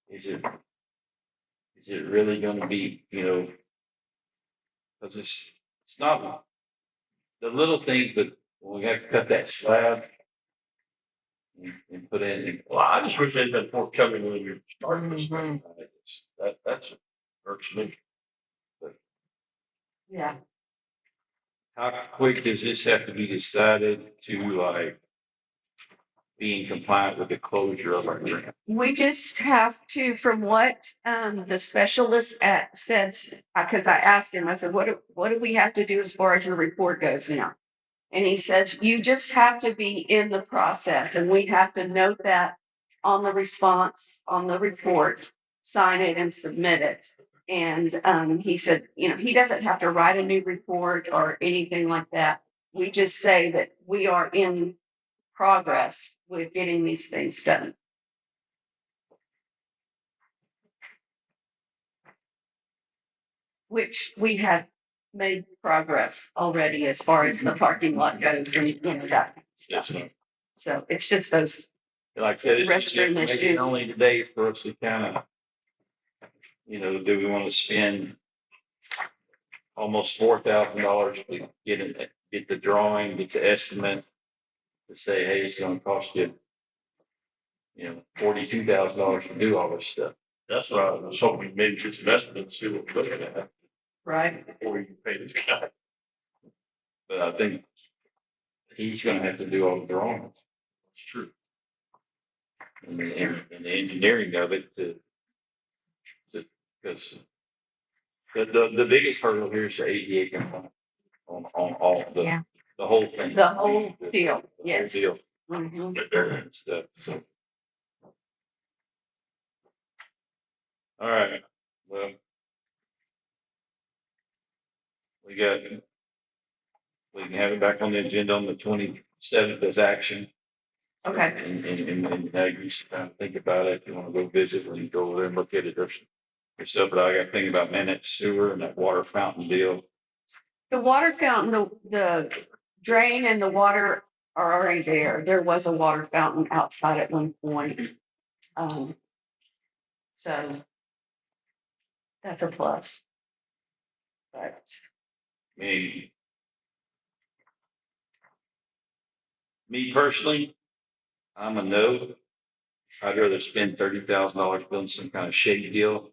Is it really gonna be, because it's not the little things, but when we have to cut that slab and put in, well, I just wish they'd been forthcoming when you're starting this thing. That's what irks me. Yeah. How quick does this have to be decided to be in compliant with the closure of our grant? We just have to, from what the specialist said, because I asked him, I said, what do we have to do as far as your report goes now? And he says, you just have to be in the process, and we have to note that on the response, on the report, sign it and submit it. And he said, he doesn't have to write a new report or anything like that. We just say that we are in progress with getting these things done. Which we have made progress already as far as the parking lot goes and that. Yes, ma'am. So it's just those. Like I said, it's just Restroom information issues. only today for us to kind of, do we want to spend almost $4,000 to get the drawing, get the estimate, to say, hey, it's going to cost you, $42,000 to do all this stuff. That's why I was hoping maybe just investment and see what we're looking at Right. before you can pay this guy. But I think he's going to have to do all the drawings. It's true. And the engineering of it because the biggest hurdle here is the ADA compliance on all Yeah. the whole thing. The whole deal. The Yes. whole deal. Mhm. Stuff. So. All right. Well, we can have it back on the agenda on the 27th as action. Okay. And now you just kind of think about it. If you want to go visit, when you go over there and look at it, there's stuff. But I got to think about managed sewer and that water fountain deal. The water fountain, the drain and the water are already there. There was a water fountain outside at one point. So that's a plus. But I mean, me personally, I'm a no. I'd rather spend $30,000 building some kind of shade deal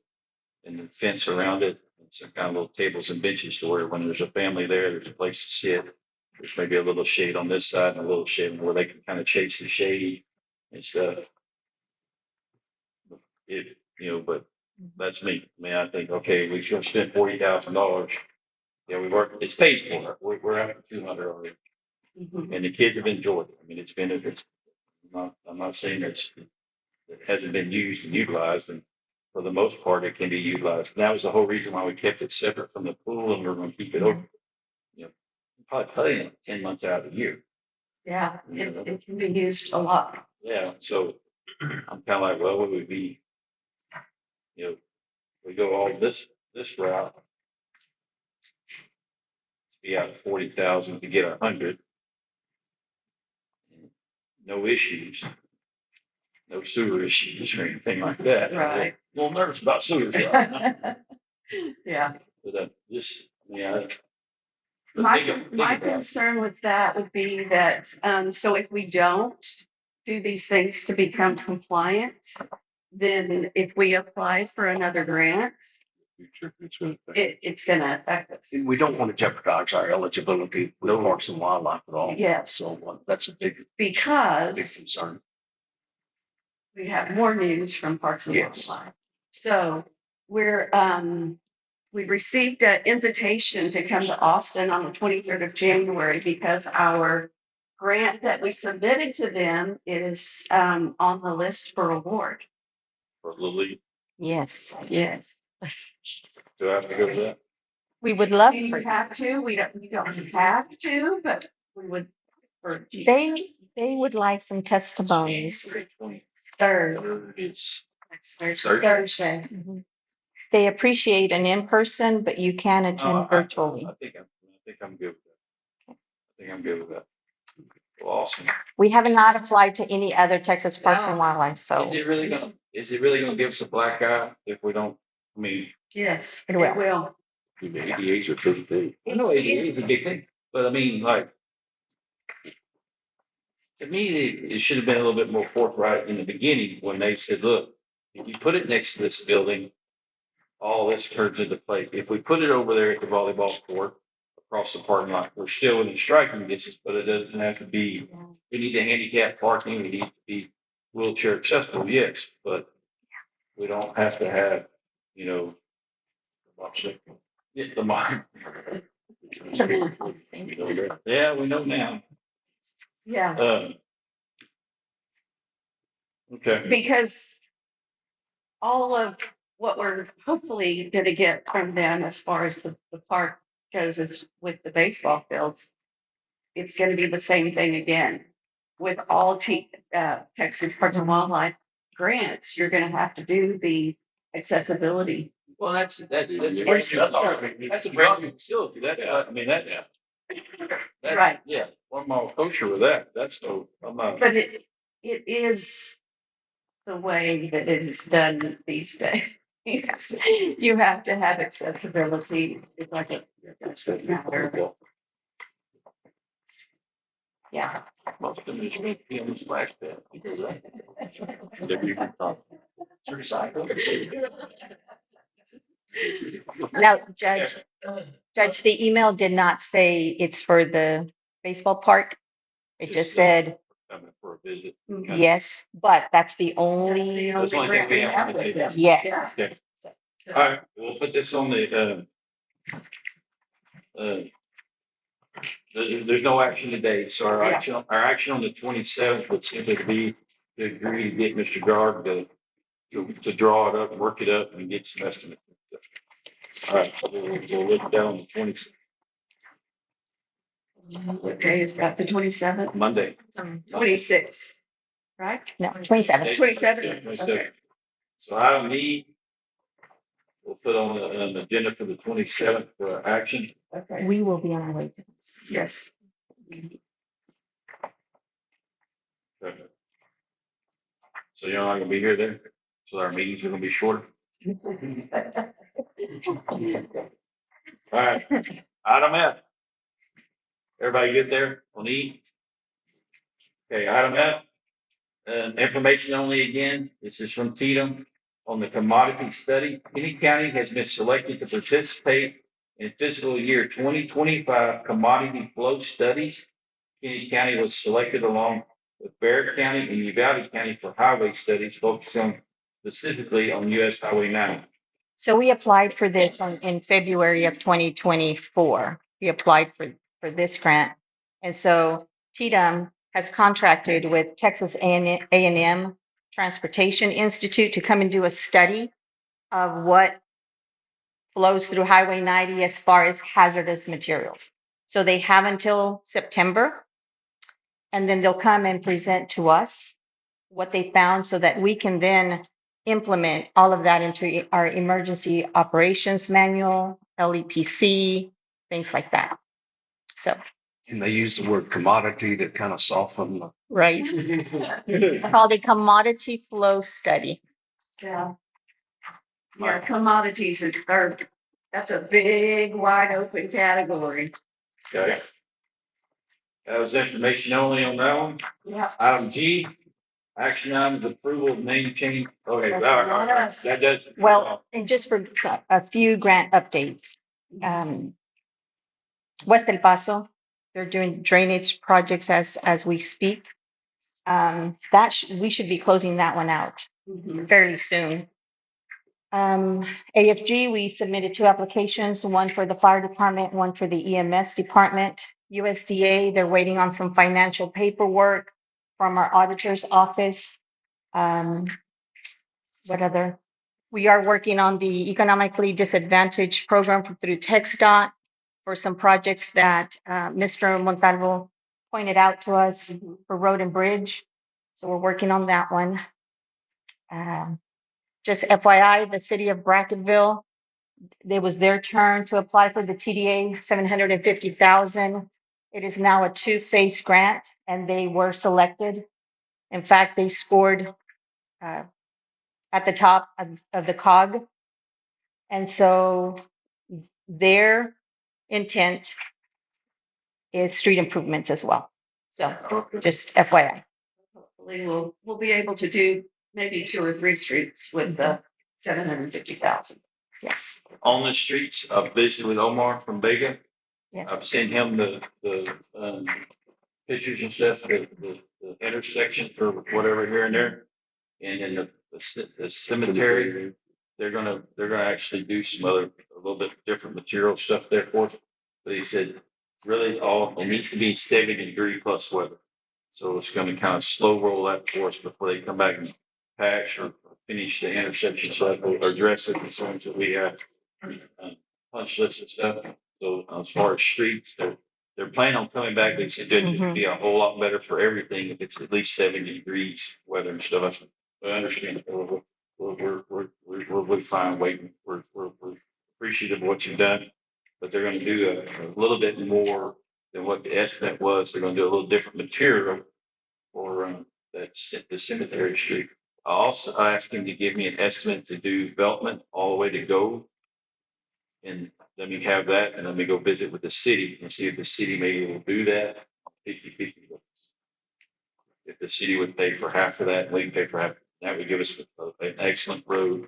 and the fence around it, and some kind of little tables and benches to where when there's a family there, there's a place to sit. There's maybe a little shade on this side and a little shade where they can kind of chase the shade and stuff. But that's me. I mean, I think, okay, we should spend $40,000. Yeah, it's paid for. We're after 200 already. mhm. And the kids have enjoyed it. I mean, I'm not saying it hasn't been used and utilized, and for the most part, it can be utilized. And that was the whole reason why we kept it separate from the pool, and we're going to keep it open. Probably 10 months out of the year. Yeah, it can be used a lot. Yeah, so I'm kind of like, well, would we be, we go all this route, be out 40,000 to get 100. No issues, no sewer issues or anything like that. Right. I'm a little nervous about sewers. Yeah. But My concern with that would be that, so if we don't do these things to become compliant, then if we apply for another grant, it's gonna affect us. We don't want to jeopardize our eligibility with Parks and Wildlife at all. Yes. So that's a big Because concern. we have more news from Parks and Yes. Wildlife. So we've received an invitation to come to Austin on the 23rd of January because our grant that we submitted to them is on the list for award. For Lily, Yes, Yes. do I have to go to that? we would love Do you for, have to? We don't have to, but we would. For they would like some testimonies. January third, 23rd is next Thursday. Mhm. They appreciate an in-person, but you can attend virtually. I think I'm good with that. I think I'm good with that. Well, awesome. We have not applied to any other Texas Parks and Wildlife, so Is it really gonna give us a black eye if we don't, I mean, Yes, It it will. will. The ADAs are pretty big. I know ADA is a big thing, but I mean, like, to me, it should have been a little bit more forthright in the beginning when they said, look, if you put it next to this building, all this turns into play. If we put it over there at the volleyball court across the parking lot, we're still in striking distance, but it doesn't have to be, we need the handicap parking, we need to be wheelchair accessible, yes, but we don't have to have, you know, the mind. Yeah, we know now. Yeah, Okay. because all of what we're hopefully gonna get from them as far as the park goes is with the baseball fields. It's gonna be the same thing again. With all Texas Parks and Wildlife grants, you're gonna have to do the accessibility. Well, that's a brand new, that's a so- brand new facility. That's, I mean, that's, Right. yeah, I'm all kosher with that. That's so, I'm not. But it is the way that it is done these days. You have to have accessibility. It's like a matter. Yeah. Most of them is me, in Splashpad. You do that. Then you can talk. It's recycled. now, Judge, the email did not say it's for the baseball park. It just said, Coming for a visit. yes, but that's the only, That's the only thing we have to do. yes. Okay. All right, we'll put this on the, there's no action today, so our action on the 27th would simply be to agree to get Mr. Guard to draw it up, work it up, and get some estimates. All right, we'll look down on the 27th, What day is that? The 27th? Monday. 26th, right? No, 27. 27th? Yeah, 27th. Okay. So I need, we'll put on an agenda for the 27th for action. Okay. We will be on our way to this. Yes. So you're not gonna be here then? So our meetings are gonna be shorter? All right, item F. Everybody get there on E? Okay, item F. Information only again. This is from TDEM on the Commodity Study. Kinney County has been selected to participate in fiscal year 2025 Commodity Flow Studies. Kinney County was selected along with Bexar County and Uvalde County for highway studies focusing specifically on US Highway 9. So we applied for this in February of 2024. We applied for this grant. And so TDEM has contracted with Texas A&M Transportation Institute to come and do a study of what flows through Highway 90 as far as hazardous materials. So they have until September, and then they'll come and present to us what they found so that we can then implement all of that into our emergency operations manual, LEPC, things like that. So, And they use the word commodity to kind of soften the. right. It's called a commodity flow study. Yeah. Yeah, commodities are, that's a big, wide open category. Okay. That was information only on that one. Yeah. Item G, Action items, approval of name change. Okay, all That's right, not us. that does. Well, and just for a few grant updates. West El Paso, they're doing drainage projects as we speak. We should be closing that one out Mhm. fairly soon. AFG, we submitted 2 applications, one for the fire department, one for the EMS department. USDA, they're waiting on some financial paperwork from our auditor's office. What other? We are working on the economically disadvantaged program through TxDOT for some projects that Mr. Montalvo pointed out to us for road and bridge. So we're working on that one. Just FYI, the city of Brackettville, it was their turn to apply for the TDA 750,000. It is now a 2-phase grant, and they were selected. In fact, they scored at the top of the COG. And so their intent is street improvements as well. So just FYI. Hopefully we'll be able to do maybe 2 or 3 streets with the 750,000. Yes. On the streets, I've visited with Omar from Vega. Yes. I've sent him the pictures and stuff, the intersection for whatever here and there. And then the cemetery, they're gonna actually do some other, a little bit different material stuff there for us. But he said, really, it needs to be 70-degree plus weather. So it's gonna kind of slow roll that for us before they come back and patch or finish the intersection stuff or address the concerns that we have. Punch lists and stuff. So as far as streets, they're planning on coming back. They said it would be a whole lot better for everything if it's at least 70 degrees weather and stuff. I said, I understand. We're fine waiting. We're appreciative of what you've done, but they're going to do a little bit more than what the estimate was. They're going to do a little different material for the cemetery street. I also asked him to give me an estimate to do development all the way to Gove. And let me have that, and let me go visit with the city and see if the city maybe will do that 50-50. If the city would pay for half of that, we can pay for half. That would give us an excellent road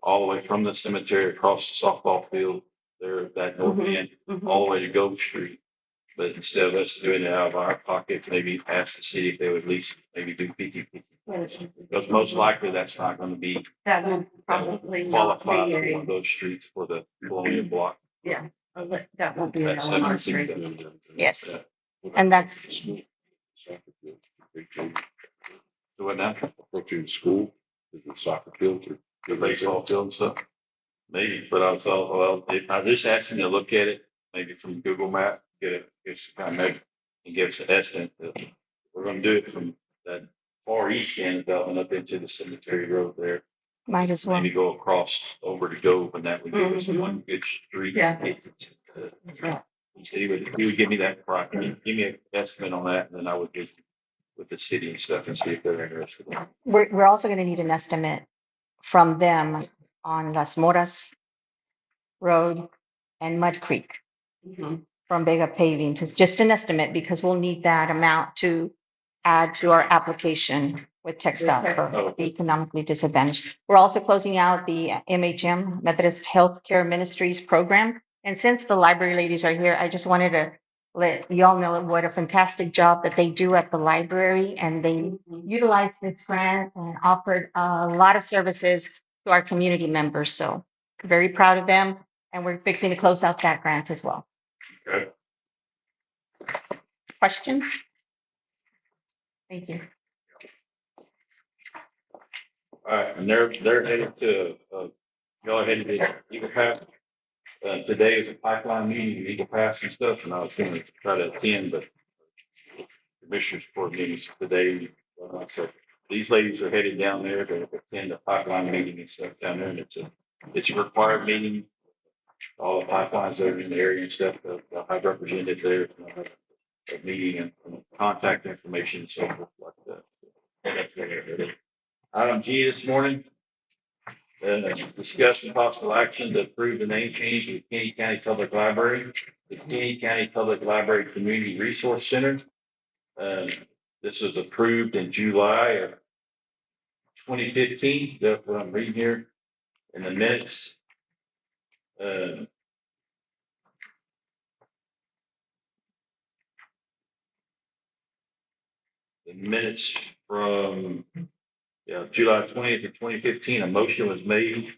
all the way from the cemetery across the softball field there, that north end, all the way to Gove Street. But instead of us doing it out of our pocket, maybe ask the city if they would at least maybe do 50-50. Because most likely that's not going to be That will probably not qualify be for one a, of those streets for the colonial block. yeah, that won't be an That's LMR 70. street. Yes. And that's Do it now. Approaching school, is the soccer field or The baseball field and stuff. Maybe, but I was all, well, I just asked him to look at it, maybe from Google Map, get some kind of measure and give us an estimate. We're gonna do it from that far east end of development up into the cemetery road there. might as well. Maybe go across over to Gove, and that would give us one good street. Yeah. So he would give me that price, give me an estimate on that, and then I would just with the city and stuff and see if they're interested. We're also going to need an estimate from them on Las Moras Road and Mud Creek from Vega Paving, just an estimate, because we'll need that amount to add to our application with TxDOT for the economically disadvantaged. We're also closing out the MHM, Methodist Healthcare Ministries program. And since the library ladies are here, I just wanted to let y'all know what a fantastic job that they do at the library. And they utilize this grant and offered a lot of services to our community members. So very proud of them. And we're fixing to close out that grant as well. Okay. Questions? Thank you. All right, and they're headed to, y'all are headed to Eagle Pass. Today is a pipeline meeting in Eagle Pass and stuff, and I was going to try to attend, but commissioners board meetings today. So these ladies are headed down there to attend a pipeline meeting and stuff down there, and it's a required meeting. All the pipelines that are in the area and stuff, I've represented there, a meeting and contact information and so forth like that. That's what it is. Item G this morning. Discuss the possible action to approve the name change of the Kinney County Public Library, the Kinney County Public Library Community Resource Center. This was approved in July of 2015, that's what I'm reading here in the minutes. The minutes from July 20th of 2015, a motion was made.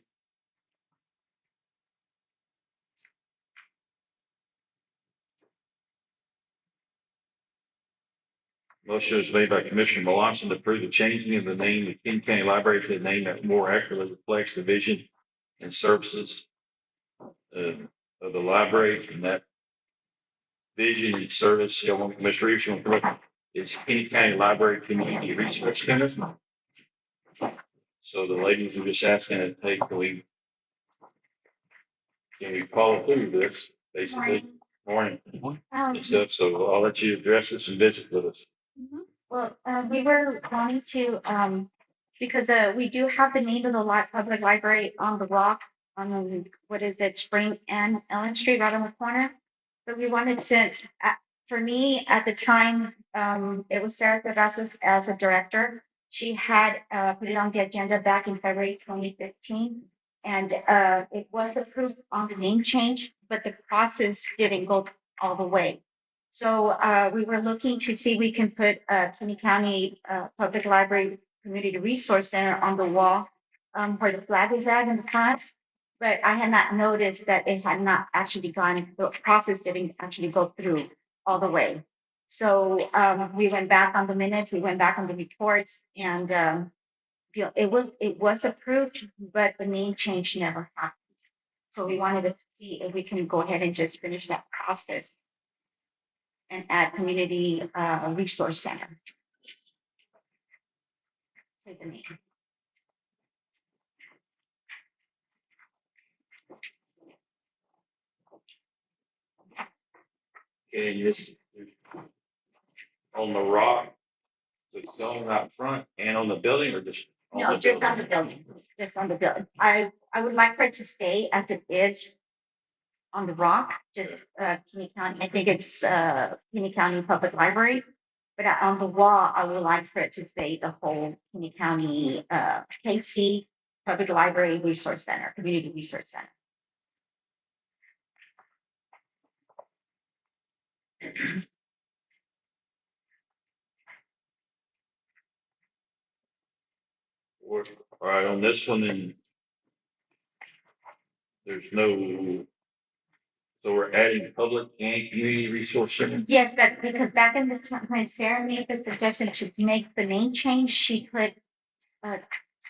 Motion was made by Commissioner Melanson to approve the changing of the name of Kinney County Library to a name that more accurately reflects the vision and services of the library, and that vision and service, Commissioner Reeves, is Kinney County Library Community Research Center. So the ladies were just asking to take, can we follow through this, basically? Morning. And stuff, so I'll let you address this and visit with us. Well, we were wanting to, because we do have the name of the public library on the block on the, what is it, Spring and Ellen Street, right on the corner. But we wanted, since for me at the time, it was Sarah Terrazas as a director. She had put it on the agenda back in February 2015, and it was approved on the name change, but the process didn't go all the way. So we were looking to see if we can put Kinney County Public Library Community Resource Center on the wall where the flag is at in the front. But I had not noticed that it had not actually gone, the process didn't actually go through all the way. So we went back on the minutes, we went back on the reports, and it was approved, but the name change never happened. So we wanted to see if we can go ahead and just finish that process and add Community Resource Center to the name. And just on the rock, the stone out front and on the building, or just on No, the just building? on the building, just on the building. I would like for it to stay as it is on the rock, just Kinney County, I think it's Kinney County Public Library. But on the wall, I would like for it to say the whole Kinney County KC Public Library Resource Center, Community Resource Center. All right, on this one, then there's no, so we're adding public and community resource center. Yes, but because back in the time when Sarah made the suggestion to make the name change, she put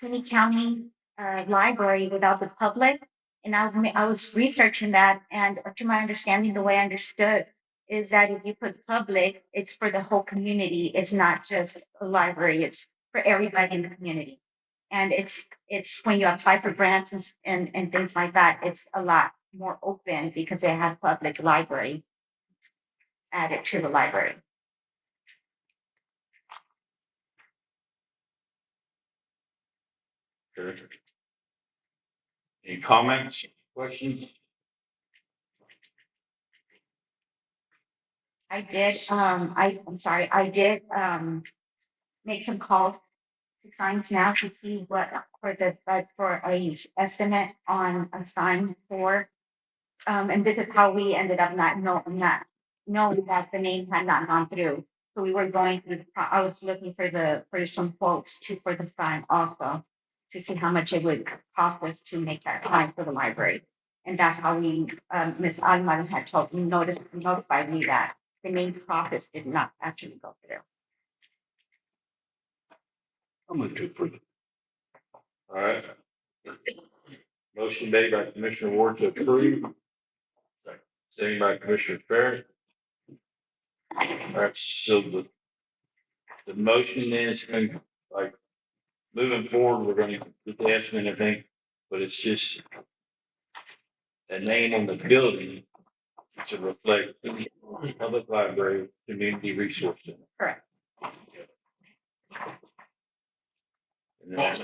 Kinney County Library without the public. And I was researching that, and to my understanding, the way I understood is that if you put public, it's for the whole community. It's not just a library, it's for everybody in the community. And it's when you apply for grants and things like that, it's a lot more open because they have public library added to the library. Sure. Any comments, questions? I did, I'm sorry, I did make some calls to signs now to see what for a estimate on a sign for. And this is how we ended up not knowing that the name had not gone through. So we were going through, I was looking for some quotes for the sign also, to see how much it would cost us to make that sign for the library. And that's how we, Ms. Alman had notified me that the main process did not actually go through. I'll move to approve. All right. Motion made by Commissioner Ward to approve. Seconded by Commissioner Ferry. All right, so the motion is going to, like, moving forward, we're going to get the estimate and everything, but it's just a name on the building to reflect the public library community resource center. Correct. And then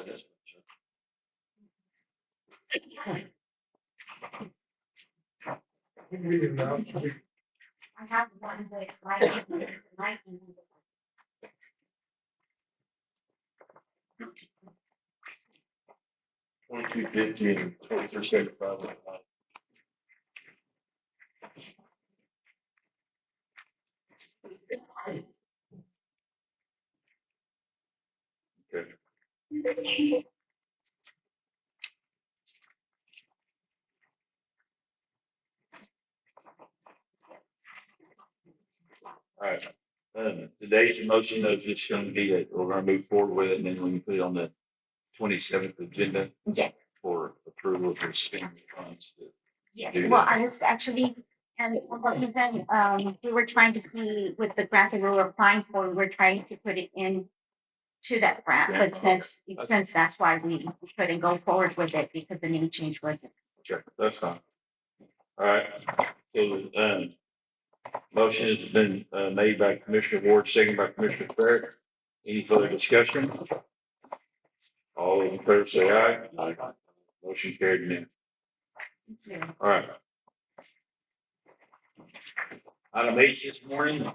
I have one that 2250 and 2375. Okay. All right. Today's motion is just going to be that we're going to move forward with it, and then we can put it on the 27th agenda Yes, for approval for spending funds. yes. Do Well, that. I was actually, and for what reason, we were trying to see with the grant that we were applying for, we we're trying to put it in to that grant, but since that's why we couldn't go forward with it because the name change wasn't. Sure, that's fine. All right. So, motion has been made by Commissioner Ward, second by Commissioner Barrett. Any further discussion? All those in favor say aye. Aye. Motion carried unanimously. All right. Item H this morning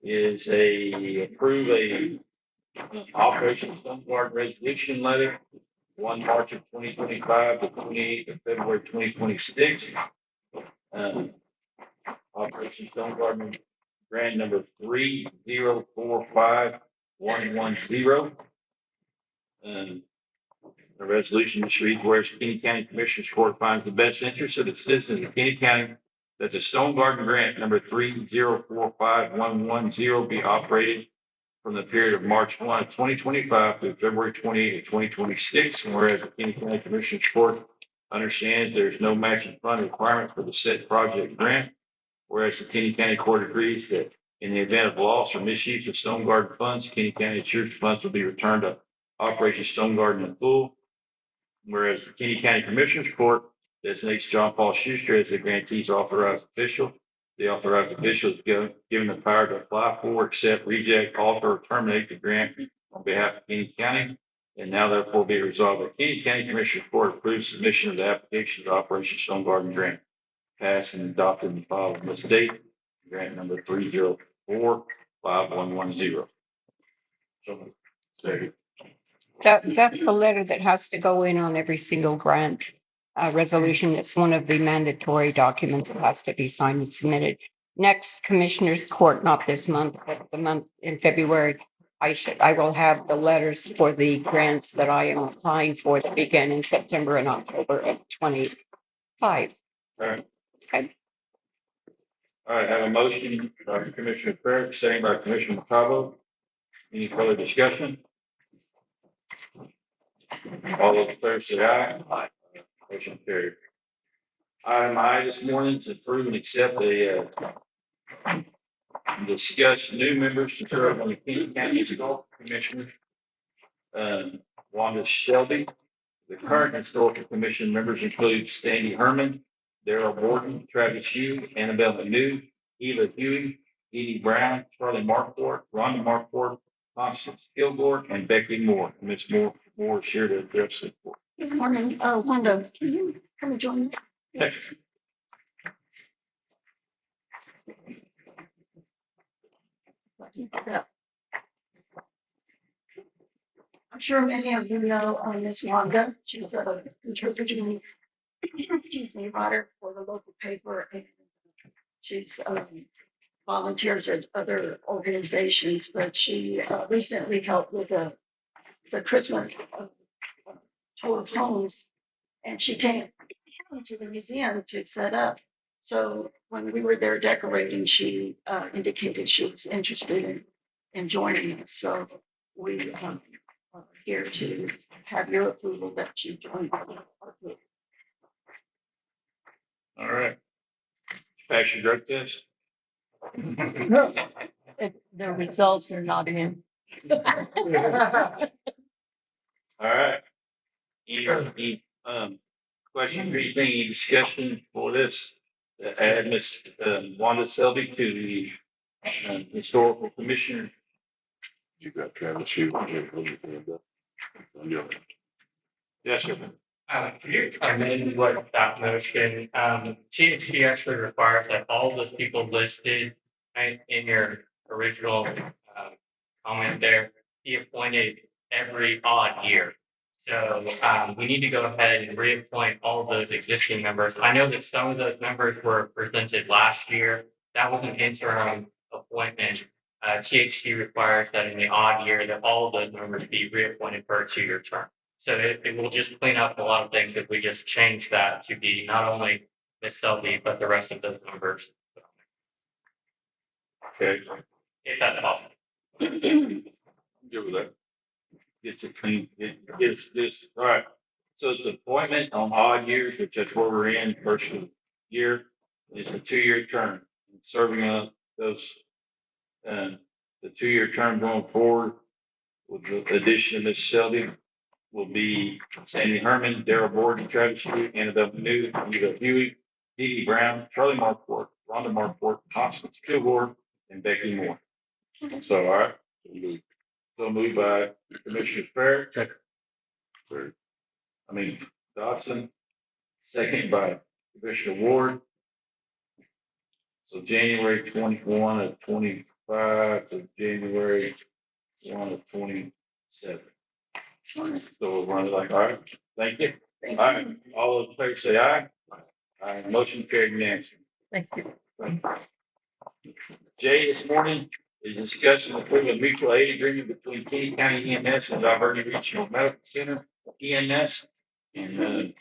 is approve a Operation Stone Guard resolution letter, 1 March of 2025 to 28th of February 2026. Operation Stone Guard grant number 3045110. The resolution which reads, whereas Kinney County Commissioners Court finds the best interest of the citizens of Kinney County that the Stone Garden Grant number 3045110 be operated from the period of March 1 of 2025 through February 28 of 2026. And whereas the Kinney County Commissioners Court understands there is no matching fund requirement for the said project grant, whereas the Kinney County Court agrees that in the event of loss or misuse of Stone Garden funds, Kinney County Insurance funds will be returned to Operation Stone Garden in full. Whereas the Kinney County Commissioners Court designates John Paul Schuster as the grantee's authorized official. The authorized official is given the power to apply for, accept, reject, alter, or terminate the grant on behalf of Kinney County. And now therefore be resolved that Kinney County Commissioners Court approves submission of the application of the Operation Stone Garden Grant. Passed and adopted and filed on this date. Grant number 3045110. Second. That's the letter that has to go in on every single grant resolution. It's one of the mandatory documents that has to be signed and submitted. Next Commissioners Court, not this month, but the month in February, I will have the letters for the grants that I am applying for that begin in September and October of 25. All right. Okay. All right, I have a motion by Commissioner Ferrick, second by Commissioner McCabo. Any further discussion? All those in favor say aye. Aye. Motion carried. Item I this morning is approve and accept discuss new members to serve on the Kinney County Historical Commission. Wanda Shelby. The current Historical Commission members include Sandy Herman, Darrell Borden, Travis Hugh, Annabelle Manu, Eva Huey, Edie Brown, Charlie Markport, Rhonda Markport, Constance Kilgore, and Becky Moore. Ms. Moore is here to address it. Good morning, Wanda, can you come and join me? Yes. I'm sure many of you know Miss Wanda. She's a contributing, excuse me, writer for the local paper, and she's volunteers at other organizations. But she recently helped with the Christmas tour of homes, and she came to the museum to set up. So when we were there decorating, she indicated she was interested in joining us. So we are here to have your approval that she joined our group. All right. Pass your drug test. The results are not in. All right. Any question or anything, any discussion for this? Add Miss Wanda Selby to the Historical Commissioner. You got Travis Hughes on your hand up. On your left. Yes, sir. Could you amend what that motion, TNT actually requires that all those people listed right, in your original comment there be appointed every odd year. So we need to go ahead and reappoint all of those existing members. I know that some of those members were presented last year. That was an interim appointment. THC requires that in the odd year that all of those members be reappointed for a 2-year term. So it will just clean up a lot of things if we just change that to be not only Ms. Selby, but the rest of those members. Okay. If that's possible. Good with that. Gets it clean. It gets this, all right. So it's appointment on odd years, which that's where we're in, first year. It's a 2-year term. Serving those, the 2-year term going forward with the addition of Ms. Selby will be Sandy Herman, Darrell Board, Travis Street, Annabelle New, Eva Huey, Dee Dee Brown, Charlie Markport, Rhonda Markport, Constance Kilgore, and Becky Moore. So, all right. So moved by Commissioner Fair. Dodson. Second by Commissioner Ward. So January 21 of 25 to January 1 of 27. So we'll run it like, all right, thank you. All right, all those in favor say aye. Aye, motion carried unanimously. Thank you. Jay, this morning is discussing approving a mutual aid agreement between Kinney County EMS and Uvalde Regional Medical Center EMS. And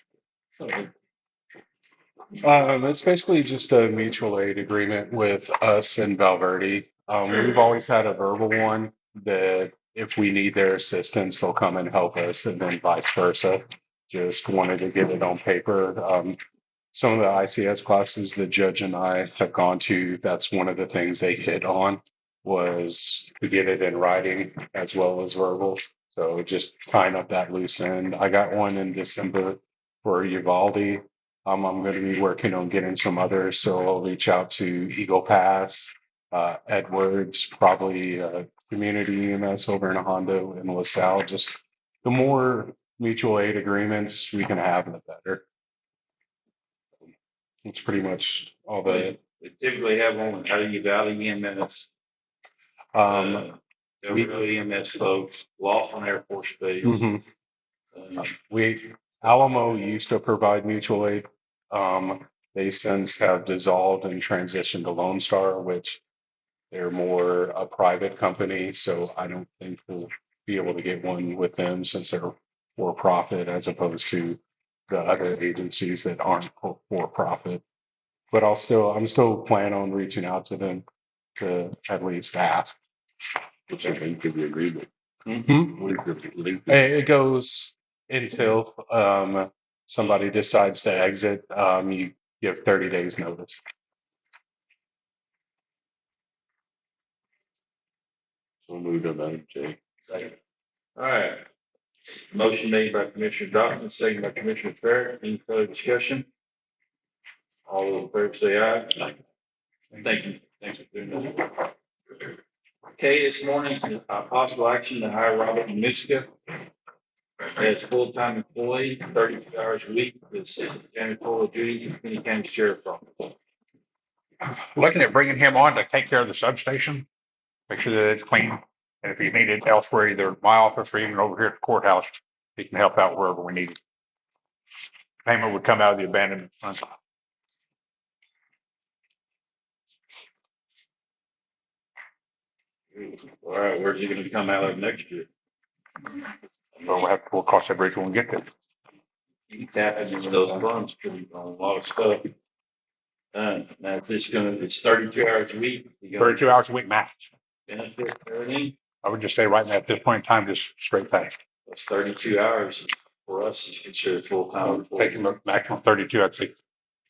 It's basically just a mutual aid agreement with us and Valverde. We've always had a verbal one that if we need their assistance, they'll come and help us, and then vice versa. Just wanted to get it on paper. Some of the ICS classes the judge and I have gone to, that's one of the things they hit on was to get it in writing as well as verbal. So just tying up that loose end. I got one in December for Uvalde. I'm going to be working on getting some others, so I'll reach out to Eagle Pass, Edwards, probably Community EMS over in Hondo and LaSalle. Just the more mutual aid agreements we can have, the better. It's pretty much all the. we typically have one out of Uvalde EMS. We EMS folks, Lawson Air Force Base. We Alamo used to provide mutual aid. They since have dissolved and transitioned to Lone Star, which they're more a private company. So I don't think we'll be able to get one with them since they're for profit as opposed to the other agencies that aren't for profit. But I'm still planning on reaching out to them to at least ask. Which I think could be agreement. It goes until somebody decides to exit. You give 30 days notice. So moved on that, Jay. Second. All right. Motion made by Commissioner Dawson, second by Commissioner Fair. Any further discussion? All those in favor say aye. Thank you. Thanks for doing that. Okay, this morning's possible action to hire Robert Miska as full-time employee, 32 hours a week, with assistant janitorial duties in Kinney County Sheriff's Office. Looking at bringing him on to take care of the substation, make sure that it's clean. And if you need it elsewhere, either my office or even over here at the courthouse, he can help out wherever we need it. Payment would come out of the abandonment fund. All right, where's he gonna come out of next year? We'll cross that bridge when we get there. You tap into those funds on a lot of stuff. Now it's 32 hours a week. 32 hours a week max. Benefit, everything. I would just say right now at this point in time, just straight pay. That's 32 hours for us is considered full-time. Taking the maximum 32, I'd say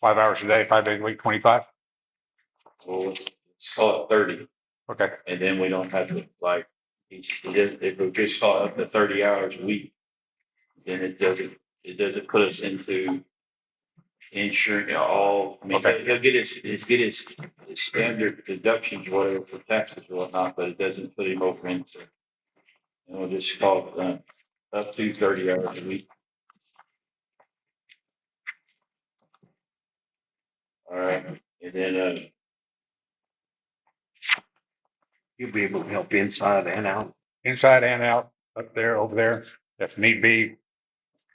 5 hours a day, 5 days a week, 25. Well, let's call it 30. Okay. And then we don't have to if we just call it up to 30 hours a week, then it doesn't put us into insurance Okay. He'll get his standard deductions, whatever for taxes or whatnot, but it doesn't put him over into. And we'll just call it up to 30 hours a week. All right, and then You'll be able to help inside and out. Inside and out, up there, over there. If need be,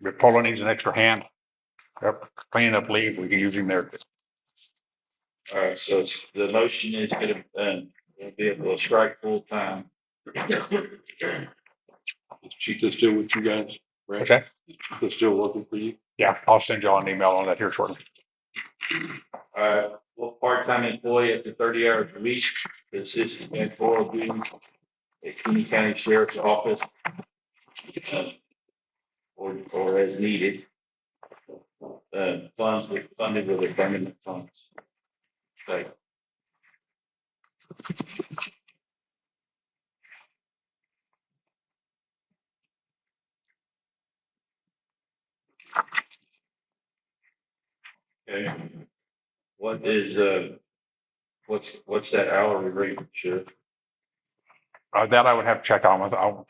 If Paula needs an extra hand, cleaning up leaves, we can use him there. All right, so the motion is gonna, be able to strike full time. Is Chica still with you guys? What's that? Is Chica still working for you? Yeah, I'll send y'all an email on that here shortly. All right, well, part-time employee up to 30 hours a week, assist in oral duties at Kinney County Sheriff's Office. Or as needed. Funded with abandonment funds. Okay. Okay. What is, what's that hourly rate, Sheriff? That I would have to check on with, I want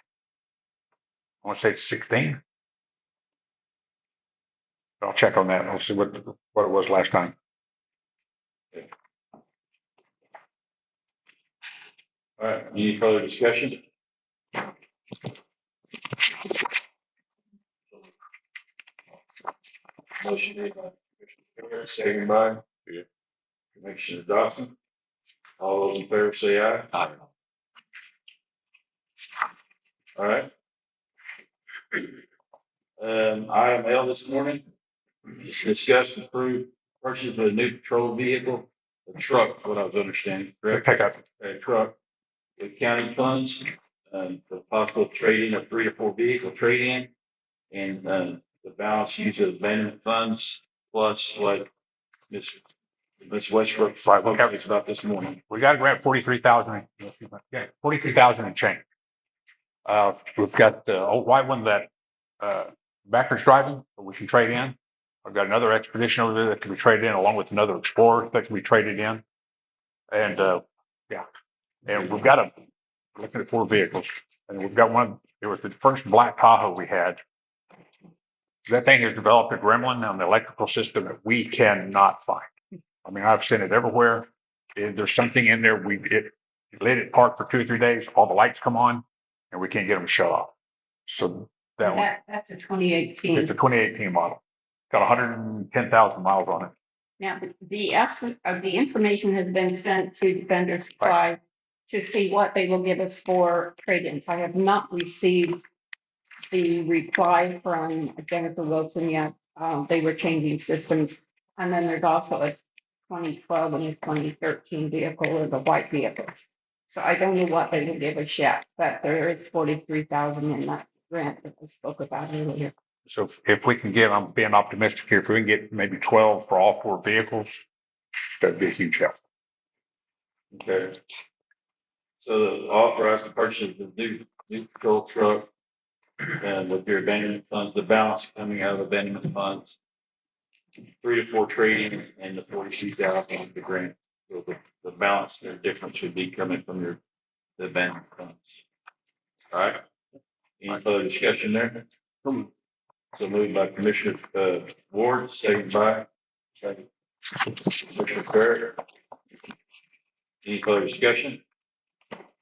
to say it's 16. I'll check on that. I'll see what it was last time. All right, any further discussion? Motion made by Commissioner Perry, second by Commissioner Dawson. All those in favor say aye. Aye. All right. Item L this morning, discuss and approve purchase of a new patrol vehicle, a truck, is what I was understanding, correct? Pickup. A truck with county funds, for possible trade-in of 3 to 4 vehicle trade-in, and the balance use of abandonment funds, plus what Ms. Westbrook spoke about this morning. We got a grant 43,000. Yeah, 43,000 and change. We've got the old white one that Becker's driving, but we can trade in. I've got another Expedition over there that can be traded in, along with another Explorer that can be traded in. And and we've got looking at 4 vehicles, and we've got one. It was the first black Tahoe we had. That thing has developed a gremlin on the electrical system that we cannot find. I mean, I've seen it everywhere. There's something in there. It let it park for 2 or 3 days. All the lights come on, and we can't get them to shut off. So That's a 2018. It's a 2018 model. Got 110,000 miles on it. Now, the estimate of the information has been sent to Defender Supply to see what they will give us for trade-ins. I have not received the reply from Jennifer Wilson yet. They were changing systems. And then there's also a 2012 and a 2013 vehicle, or the white vehicles. So I don't know what they will give us yet, but there is 43,000 in that grant that I spoke about earlier. So if we can get, I'm being optimistic here, if we can get maybe 12 for all 4 vehicles, that'd be a huge help. Okay. So the authorized purchase of the new patrol truck, and with your abandonment funds, the balance coming out of abandonment funds, 3 to 4 trading, and the 42,000 of the grant. So the balance, the difference should be coming from the abandonment funds. All right. Any further discussion there? So moved by Commissioner Ward, second by Commissioner Barrett. Any further discussion?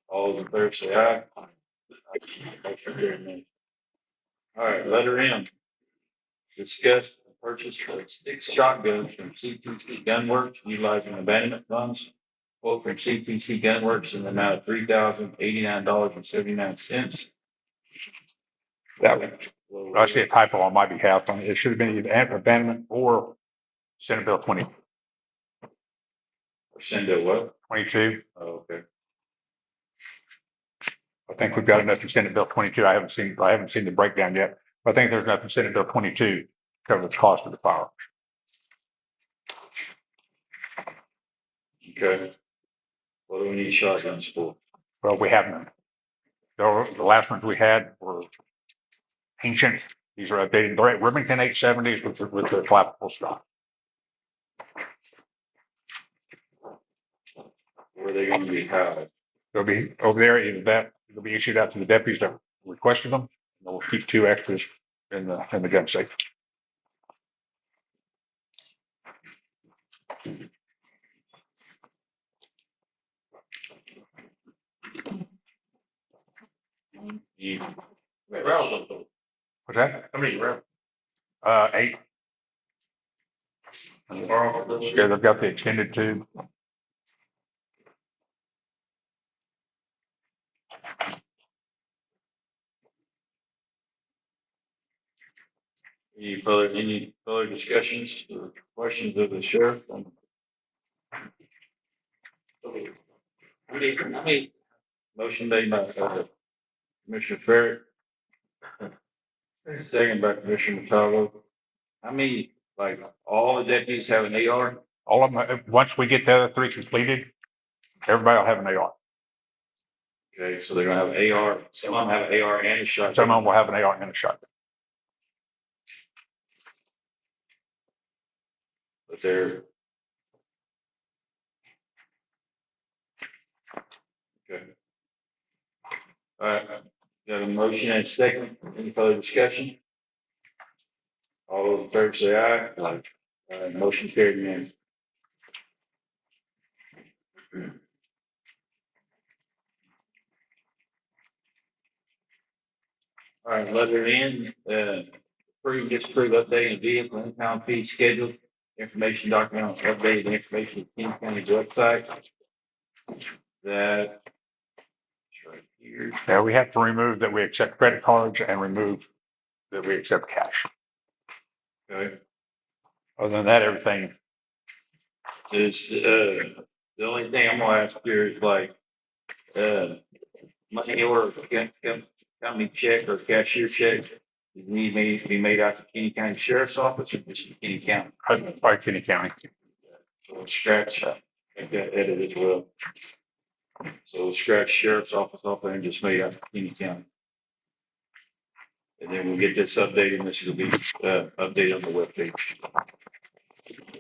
All those in favor say aye. Motion carried. All right, letter M. Discuss the purchase of 6 shotguns from CTC Gunworks utilizing abandonment funds. Quote from CTC Gunworks in the amount of $3,089.79. I see a typo on my behalf. It should have been either abandonment or Senate Bill 20. Or send it what? 22. Oh, okay. I think we've got enough in Senate Bill 22. I haven't seen the breakdown yet. But I think there's enough in Senate Bill 22 to cover the cost of the firearms. Okay. What do we need shotguns for? Well, we have none. The last ones we had were ancient. These are updated. They're at Remington 870s with the flappable stock. Where are they going to be housed? They'll be over there. Either that, they'll be issued out to the deputies that requested them. And we'll keep 2 extras in the gun safe. Rounds on those. What's that? How many rounds? 8. Yeah, they've got the extended tube. Any further discussions or questions of the sheriff? Motion made by Commissioner Ferret. Second by Commissioner Montalvo. I mean, like, all the deputies have an AR? All of them, once we get the other 3 completed, everybody will have an AR. Okay, so they're gonna have an AR, some of them have an AR and a shotgun. Some of them will have an AR and a shotgun. But they're. Okay. All right, got a motion and a second. Any further discussion? All those in favor say aye. Motion carried unanimously. All right, letter N, disapprove updating vehicle impound fee schedule, information document on updated information at Kinney County website. That. Right here. Yeah, we have to remove that we accept credit cards and remove that we accept cash. Okay. Other than that, everything. Is, the only thing I'm gonna ask here is like, money order, company check or cashier check, it needs to be made out to Kinney County Sheriff's Office or just Kinney County? By Kinney County. So we'll scratch, make that edit as well. So we'll scratch Sheriff's Office off there and just made out to Kinney County. And then we'll get this updated, and this will be, updated on the webpage.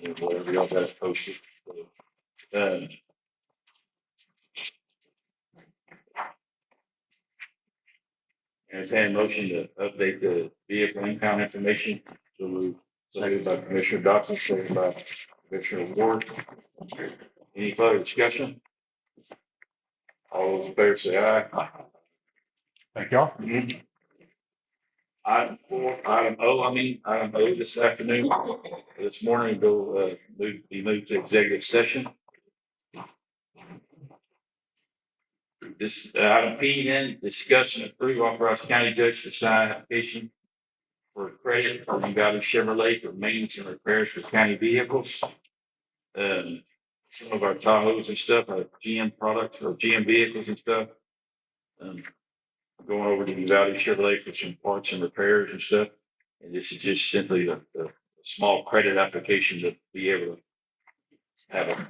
And whatever y'all guys posted. Entertain motion to update the vehicle impound information. So moved by Commissioner Dotson, seconded by Commissioner Ward. Any further discussion? All those in favor say aye. Thank y'all. Item O this afternoon, this morning, go, be moved to executive session. This, item P then, discuss and approve authorized county judge to sign application for credit for Uvalde Chevrolet for maintenance and repairs for county vehicles. Some of our Tahoes and stuff, our GM products or GM vehicles and stuff. Going over to Uvalde Chevrolet for some parts and repairs and stuff. And this is just simply a small credit application to be able to have a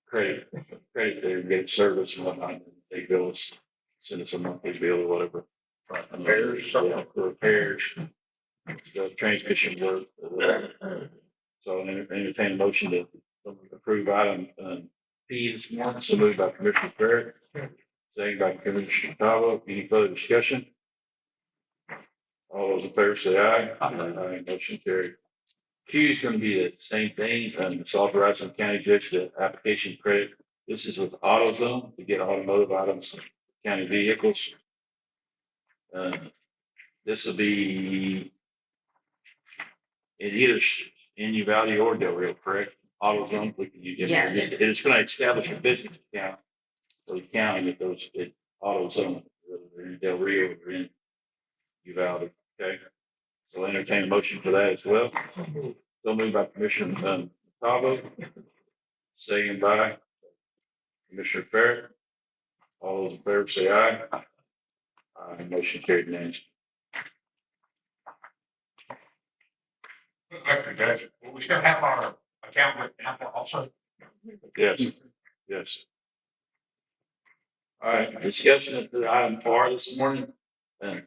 credit there and get service and whatnot. They bill us, send us a monthly bill or whatever. Repairs, the transmission work. So entertain a motion to approve item P this morning. So moved by Commissioner Barrett. Second by Commissioner Montalvo. Any further discussion? All those in favor say aye. Aye. Motion carried. Q is going to be the same thing. It's authorizing county judge to application credit. This is with AutoZone to get automotive items, county vehicles. This will be in either in Uvalde or Del Rio, correct? AutoZone. Yeah. It's going to establish a business account for the county if those AutoZone, whether they're in Del Rio or in Uvalde. Okay. So entertain a motion for that as well. So moved by Commissioner Montalvo, second by Commissioner Ferret. All those in favor say aye. Motion carried unanimously. Question, Judge. Will we still have our account with Apple also? Yes. Yes. All right. Discussion of the item 4 this morning.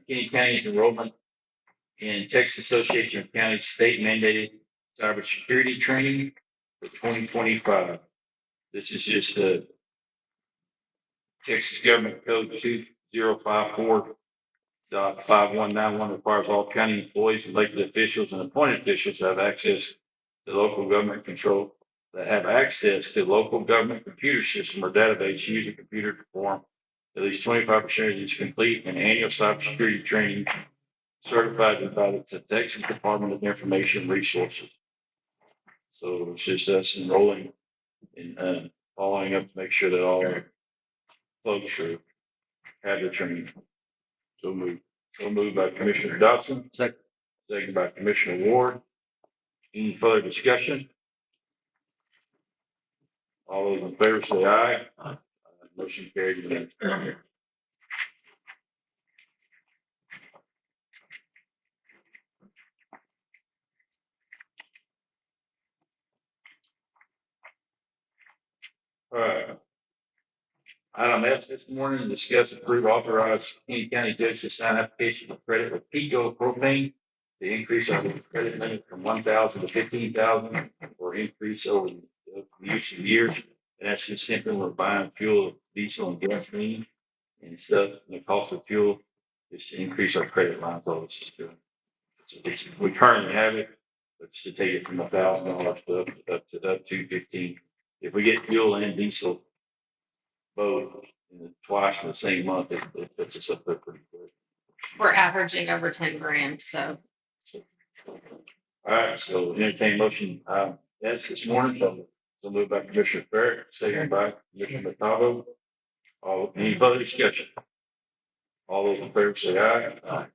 Kinney County's enrollment in Texas Association of Counties state mandated cybersecurity training for 2025. This is just the Texas Government Code 2054.5191 requires all county employees, elected officials, and appointed officials to have access to local government control that have access to local government computer system or database use a computer to perform at least 25% of each complete an annual cybersecurity training certified by the Texas Department of Information Resources. So it's just us enrolling and following up to make sure that all our folks have the training. So moved by Commissioner Dodson, second by Commissioner Ward. Any further discussion? All those in favor say aye. Aye. Motion carried unanimously. All right. Item F this morning, discuss approve authorize Kinney County judge to sign application for credit with Pico Propane to increase our credit limit from 1,000 to 15,000 or increase over the use of years. And that's just simply we're buying fuel, diesel and gasoline and stuff, and the cost of fuel is to increase our credit line. So we currently have it, but it's to take it from $1,000 up to 15. If we get fuel and diesel both twice in the same month, it puts us up there pretty good. We're averaging over 10 grand, so. All right, so entertain motion, that's this morning, so moved by Commissioner Barrett, second by Commissioner McCabo. Any further discussion? All those in favor say aye. Aye.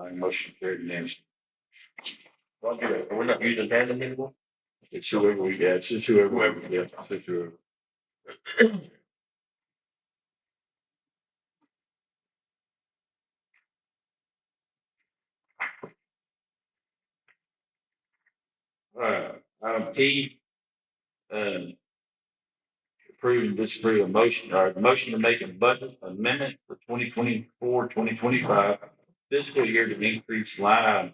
Aye, motion carried unanimously. We're not using that anymore? It's whoever we get, it's just whoever we get, it's just whoever. Item T, approve and disapprove a motion, or motion to make a budget amendment for 2024-2025 fiscal year to increase line item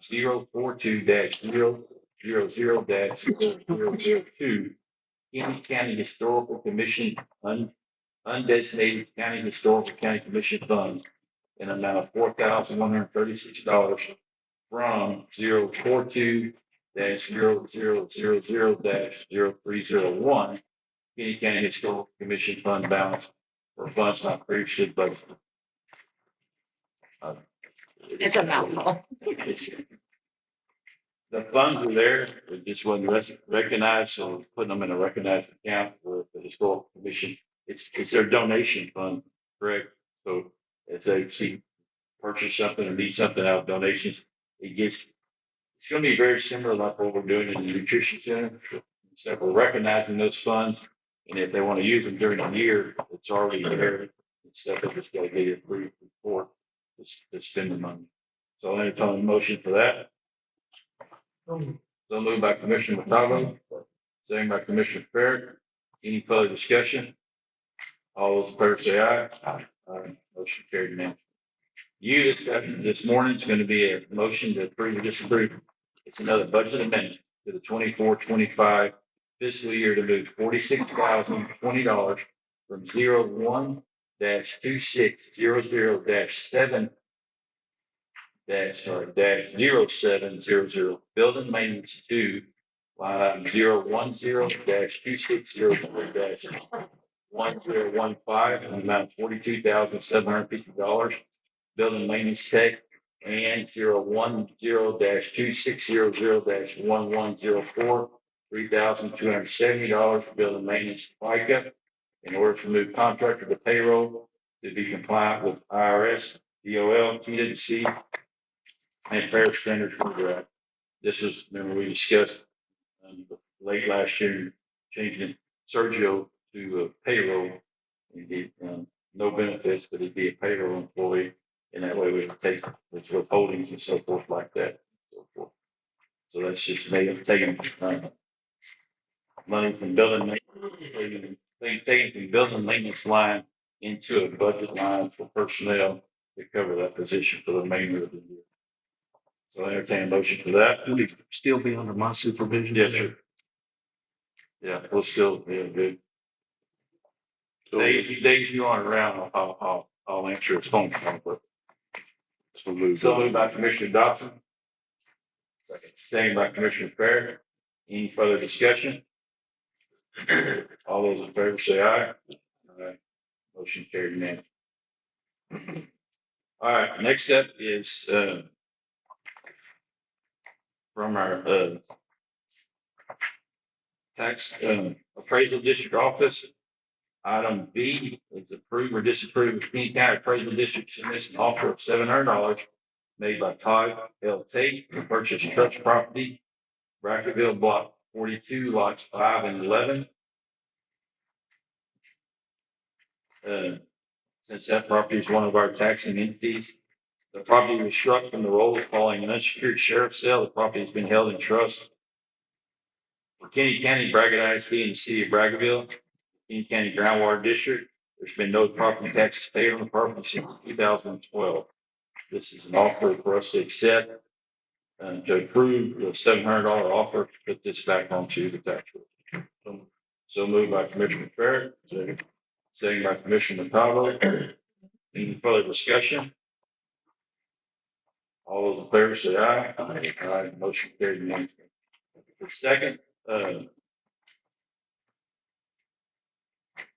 042-000-0002 Kinney County Historical Commission undesignated county historical county commission funds in an amount of $4,136 from 042-0000-0301 Kinney County Historical Commission fund balance for funds not previously budgeted. It's a mouthful. The funds are there, it just wasn't recognized, so putting them in a recognized account for the historical commission. It's their donation fund, correct? So if they purchase something or need something out of donations, it's gonna be very similar like what we're doing in the nutrition center. So we're recognizing those funds, and if they want to use them during the year, it's already there. Instead of just gotta get it approved before to spend the money. So I'll entertain a motion for that. So moved by Commissioner McDonald, second by Commissioner Fair. Any further discussion? All those in favor say aye. Aye. Motion carried unanimously. This morning is going to be a motion to approve or disapprove. It's another budget amendment to the 24-25 fiscal year to move $46,020 from 01-2600-7 -0700 building maintenance to line item 010-2600-1015 and amount $42,750 building maintenance tech and 010-2600-1104 $3,270 for building maintenance FICA in order to move contractor to payroll to be compliant with IRS, DOL, TDEM, and fair standards for this is, remember we discussed late last year, changing Sergio to payroll and get no benefits, but he'd be a payroll employee. And that way we can take with withholdings and so forth like that. So that's just taking money from building taking from building maintenance line into a budget line for personnel to cover that position for the remainder of the year. So I entertain a motion for that. Will it still be under my supervision? Yes, sir. Yeah, we'll still be good. So Days you aren't around, I'll answer his phone call, but. so moved. So moved by Commissioner Dodson. Second by Commissioner Fair. Any further discussion? All those in favor say aye. All right. Motion carried unanimously. All right, next up is from our tax appraisal district office. Item B is approve or disapprove of Kinney County Appraisal District submits an offer of $700 made by Todd L. Tate to purchase trust property, Brackettville Block 42, lots 5 and 11. Since that property is one of our taxing entities, the property was struck from the rolls following an unsecured sheriff's sale. The property has been held in trust for Kinney County, Brackett ISD, and the City of Brackettville, Kinney County Groundwater District. There's been no property taxes paid on the property since 2012. This is an offer for us to accept and to approve the $700 offer to put this back onto the tax roll. So moved by Commissioner Farrett, second by Commissioner McConnell. Any further discussion? All those in favor say aye. Aye. Motion carried unanimously. The second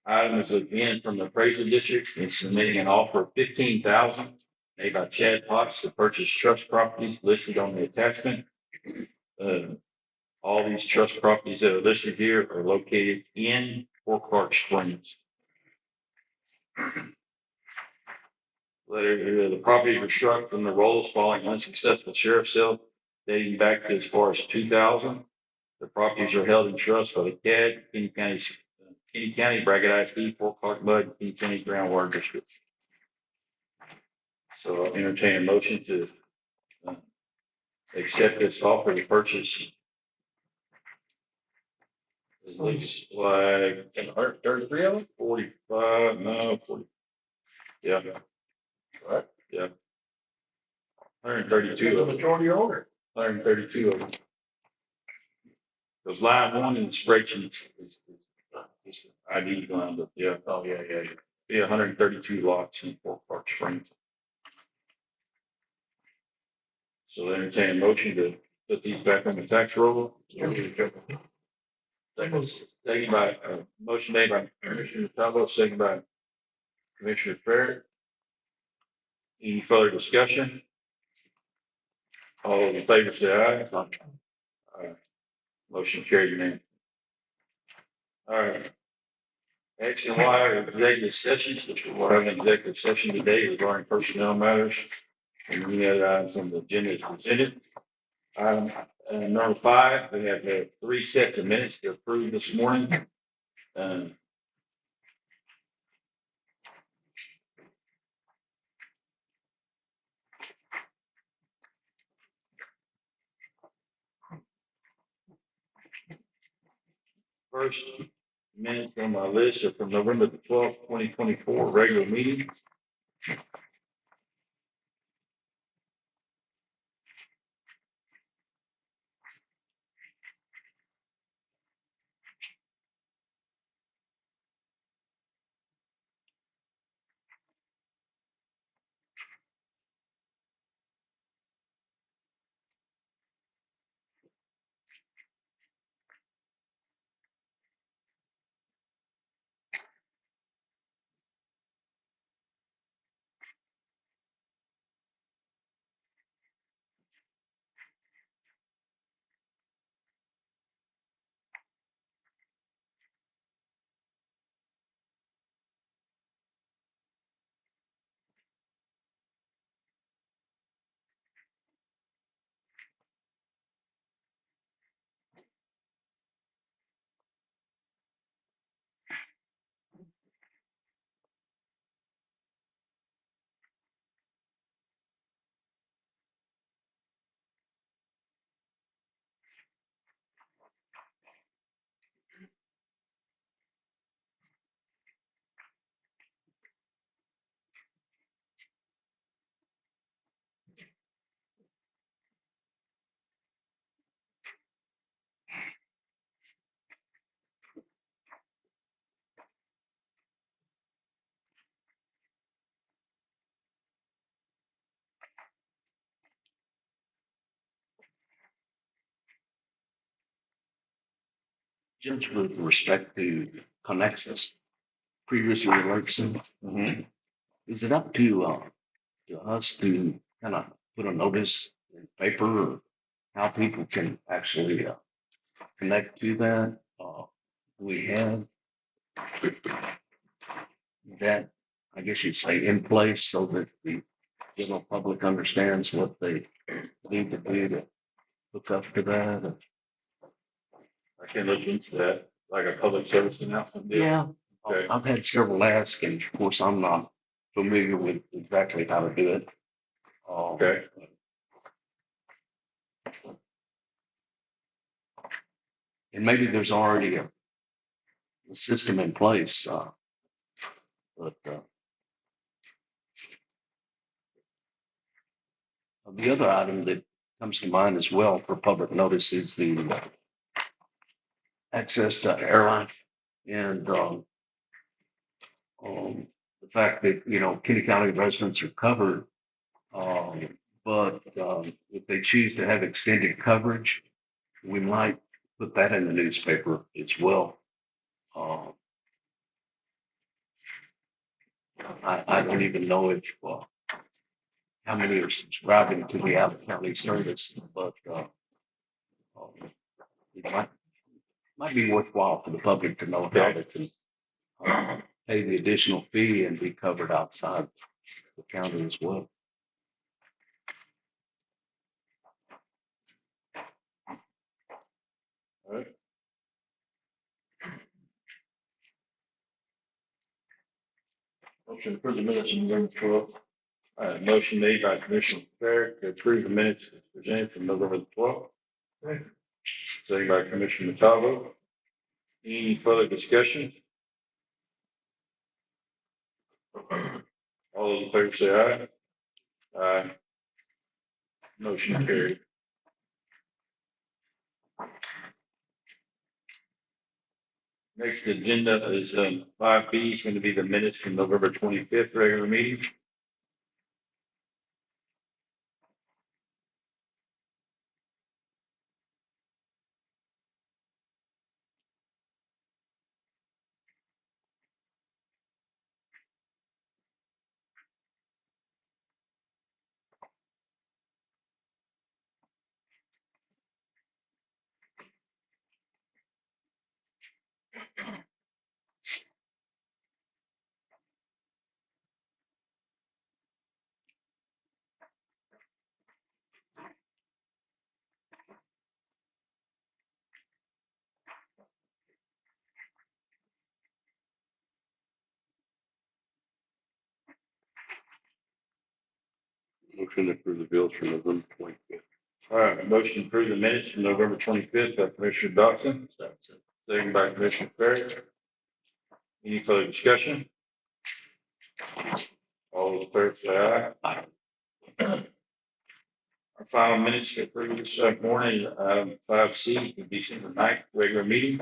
item is again from the appraisal district. It's submitting an offer of $15,000 made by Chad Potts to purchase trust properties listed on the attachment. All these trust properties that are listed here are located in Fort Clark Springs. The properties were struck from the rolls following unsuccessful sheriff's sale dating back to as far as 2000. The properties are held in trust by the CAD, Kinney County, Brackett ISD, Fort Clark Mud, Kinney County Groundwater District. So I'll entertain a motion to accept this offer to purchase. It looks like 133 of them? 45, no, 40. Yeah. Right. Yeah. 132 of them. Majority owner. 132 of them. Because line one in the spreadsheet is ID line, but yeah. Oh, yeah. Yeah, 132 lots in Fort Clark Springs. So entertain a motion to put these back on the tax roll. Second by motion made by Commissioner Tabo, second by Commissioner Farrett. Any further discussion? All those in favor say aye. Aye. Motion carried unanimously. All right. X and Y are executive sessions, which we'll have an executive session today regarding personnel matters. And any other items on the agenda is presented. Number 5, we have 3 sets of minutes to approve this morning. First minutes on my list are from November the 12th, 2024 regular meeting. Judge, with respect to Connexus, previously election, is it up to us to kind of put a notice in paper or how people can actually connect to that. We have that, I guess you'd say, in place so that the general public understands what they need to do to hook up to that. I can look into that, like a public service announcement. deal. Yeah, Okay. I've had several ask, and of course, I'm not familiar with exactly how to do it. Okay. And maybe there's already a system in place, but the other item that comes to mind as well for public notice is the access to airline and the fact that, Kinney County residents are covered. But if they choose to have extended coverage, we might put that in the newspaper as well. I don't even know if how many are subscribing to the out-of-county service, but it might be worthwhile for the public to know how they can pay the additional fee and be covered outside the county as well. All right. Motion for the minutes of November 12th. Motion made by Commissioner Fair to approve the minutes as presented from November the 12th. Second by Commissioner Montalvo. Any further discussion? All those in favor say aye. Aye. Motion carried. Next agenda is 5B. It's going to be the minutes from November 25th regular meeting. Motion to approve the bills for November 25th. All right, motion to approve the minutes from November 25th by Commissioner Dotson. Second by Commissioner Fair. Any further discussion? All those in favor say aye. Aye. Our final minutes to approve this morning, 5C, the December 9th regular meeting.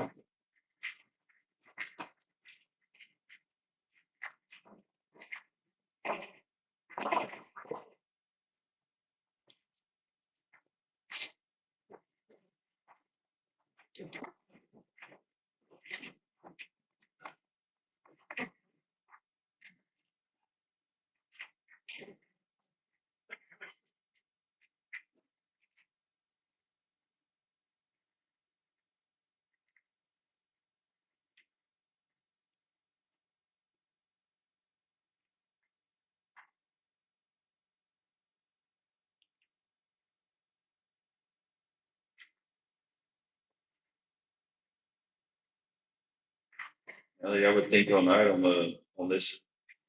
I would think on that on this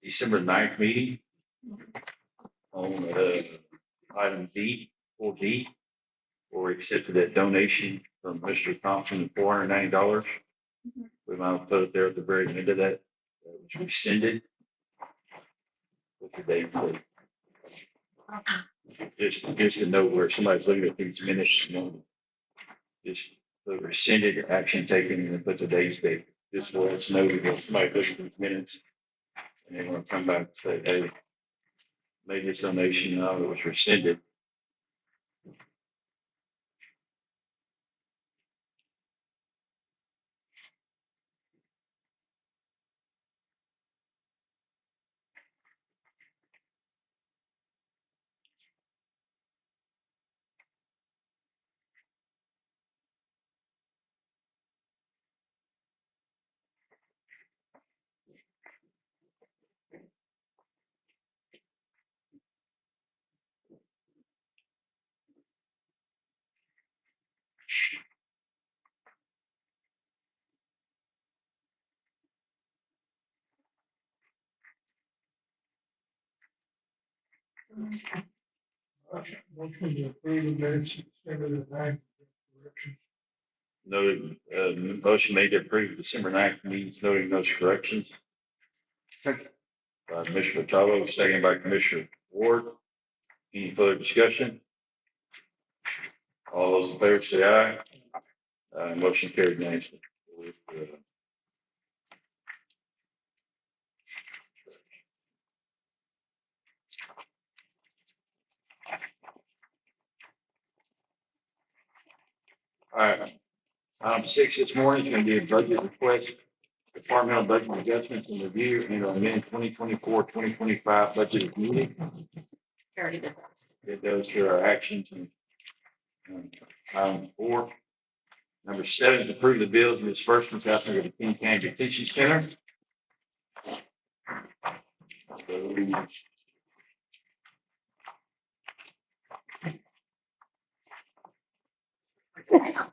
December 9th meeting on item D, 4D, where we accepted that donation from Mr. Thompson, $490. We might have put it there at the very end of that, which rescinded. With the date, just to know where somebody's looking at these minutes, just the rescinded action taken and then put today's date. Just so it's noted that somebody looks at these minutes and they want to come back and say, hey, made this donation, it was rescinded. Noted, motion made to approve December 9th meetings, noting those corrections. Commissioner Petrallo, second by Commissioner Ward. Any further discussion? All those in favor say aye. Motion carried unanimously. All right. Item 6 this morning is going to be a budget request, departmental budget adjustments and review and amend 2024-2025 budget meeting. Already did. It goes to our actions. And item 4. Number 7 is approve the bills and disbursements out there at the Kinney County Detention Center.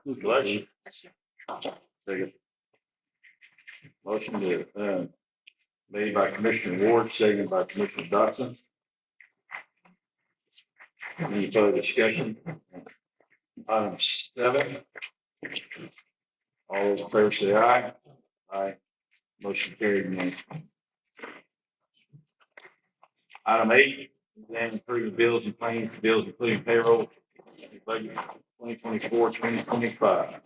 Bless you. Second. Motion to, made by Commissioner Ward, seconded by Commissioner Dotson. Any further discussion? Item 7. All those in favor say aye. Aye. Motion carried unanimously. Item 8, then approve the bills and claims, bills including payroll, budget 2024-2025.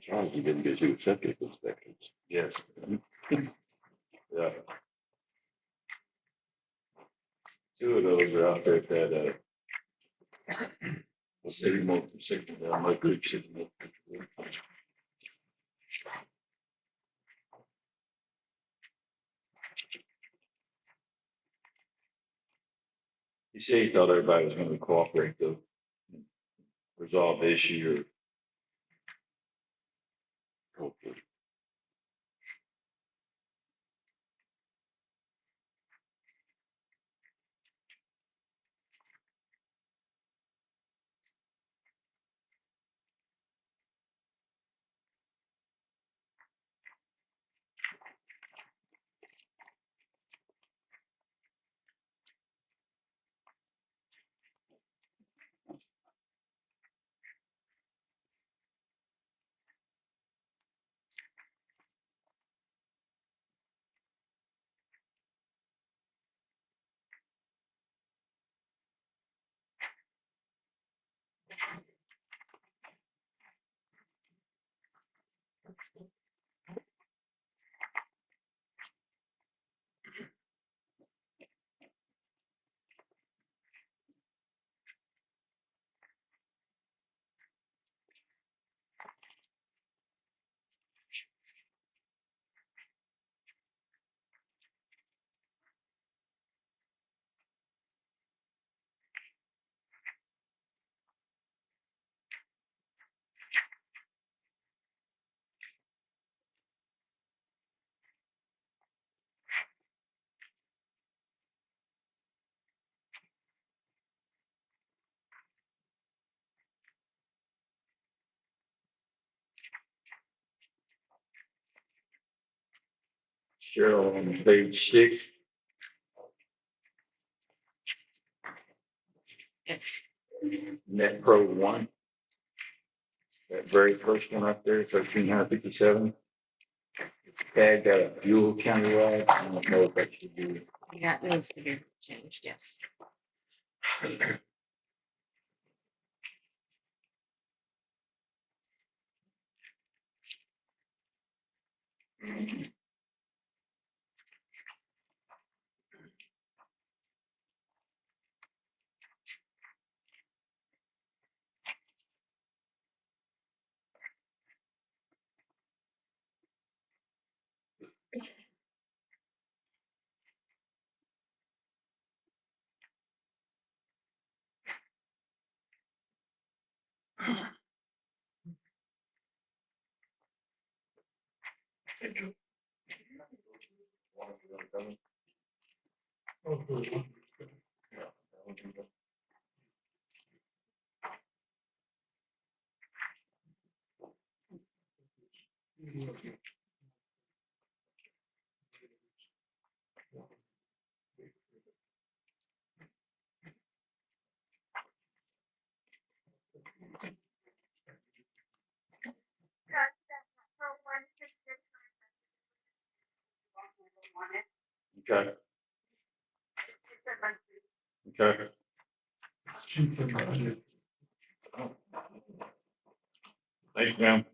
Charles, you didn't get your septic inspections. Yes. Yeah. 2 of those are out there at that, city Mud Creek City. He said he thought everybody was going to cooperate to resolve the issue. Hopefully. Cheryl on page 6. Yes. Net Pro 1. That very first one up there, 1357. It's tagged at a fuel countywide. I don't know if that should be. That needs to be changed, yes. Okay. Okay. Thanks, ma'am.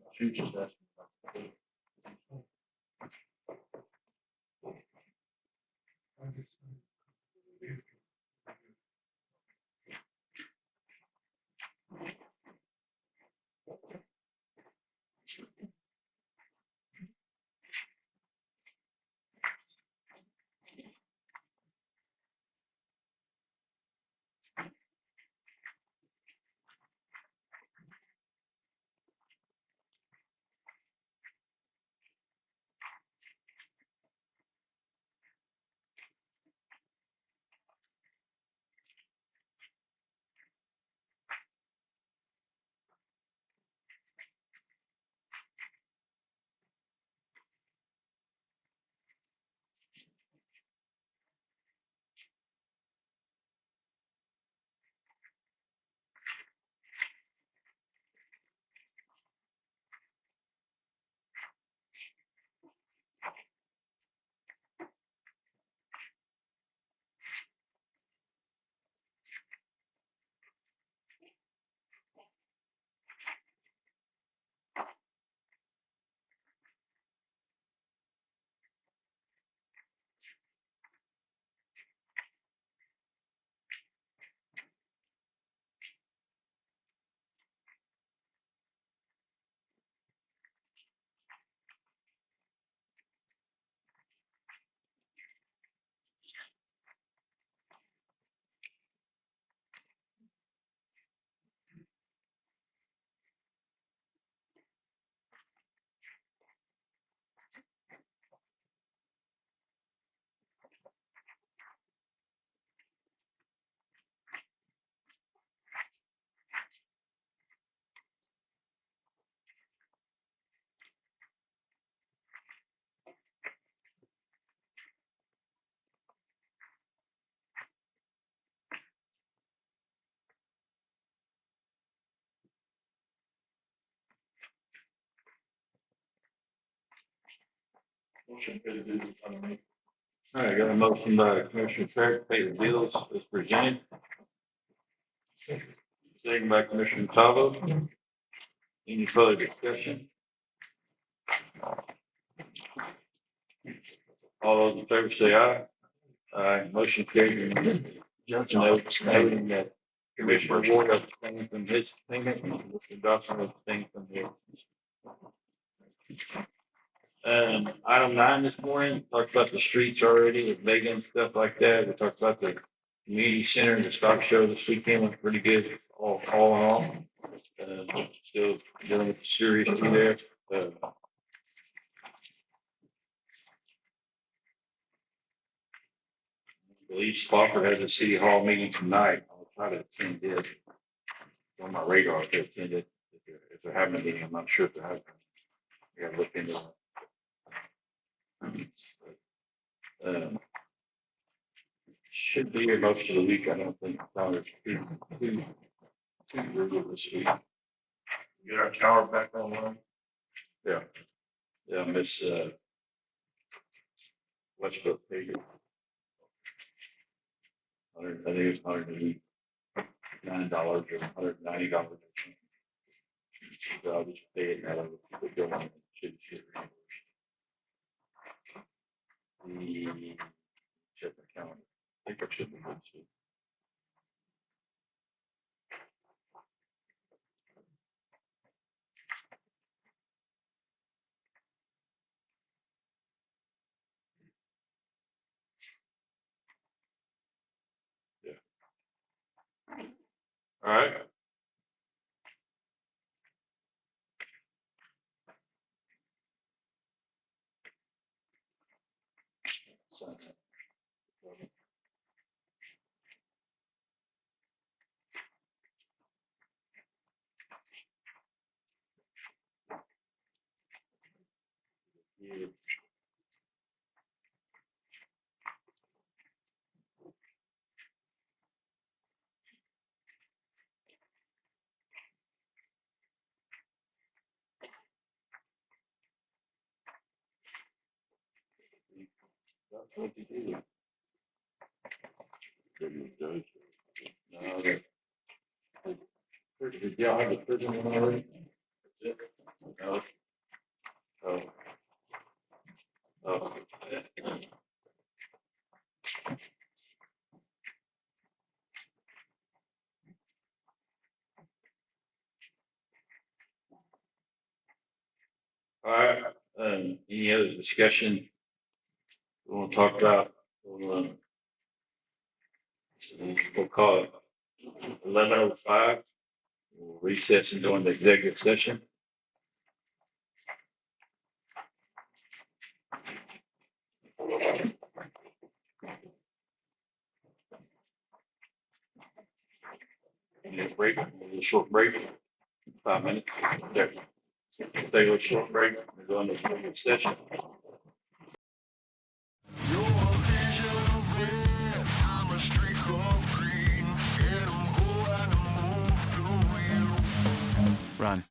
All right, got a motion by Commissioner Fair, pay the bills as presented. Second by Commissioner Tavo. Any further discussion? All those in favor say aye. Aye, motion carried. Judge notes noting that Commissioner Ward abstained from his payment and Commissioner Dawson abstained from his. Item 9 this morning, talked about the streets already with Megan and stuff like that. We talked about the community center and the stock show this weekend was pretty good, all in all. Still dealing with the sewer issue there. I believe Spofford has a city hall meeting tonight. I'll try to attend it. It's on my radar to attend it. If they're having a meeting, I'm not sure if they're having. We gotta look into it. Should be here most of the week. I don't think. Too this week. Get our tower back online. Yeah. Yeah, Miss, Westbrook paid it. I think it's $189 or $190. So I'll just pay it now. We'll go on. Should reimburse. The check account. I think I should be good too. All right. Yeah. That's what you do. No, did y'all have the prison one already? No. Oh. Oh. All right, any other discussion? We want to talk about, we'll call it 11:05. We'll recess and go into executive session. Break, a little short break, 5 minutes. There. Take a little short break. We'll go into executive session. Run.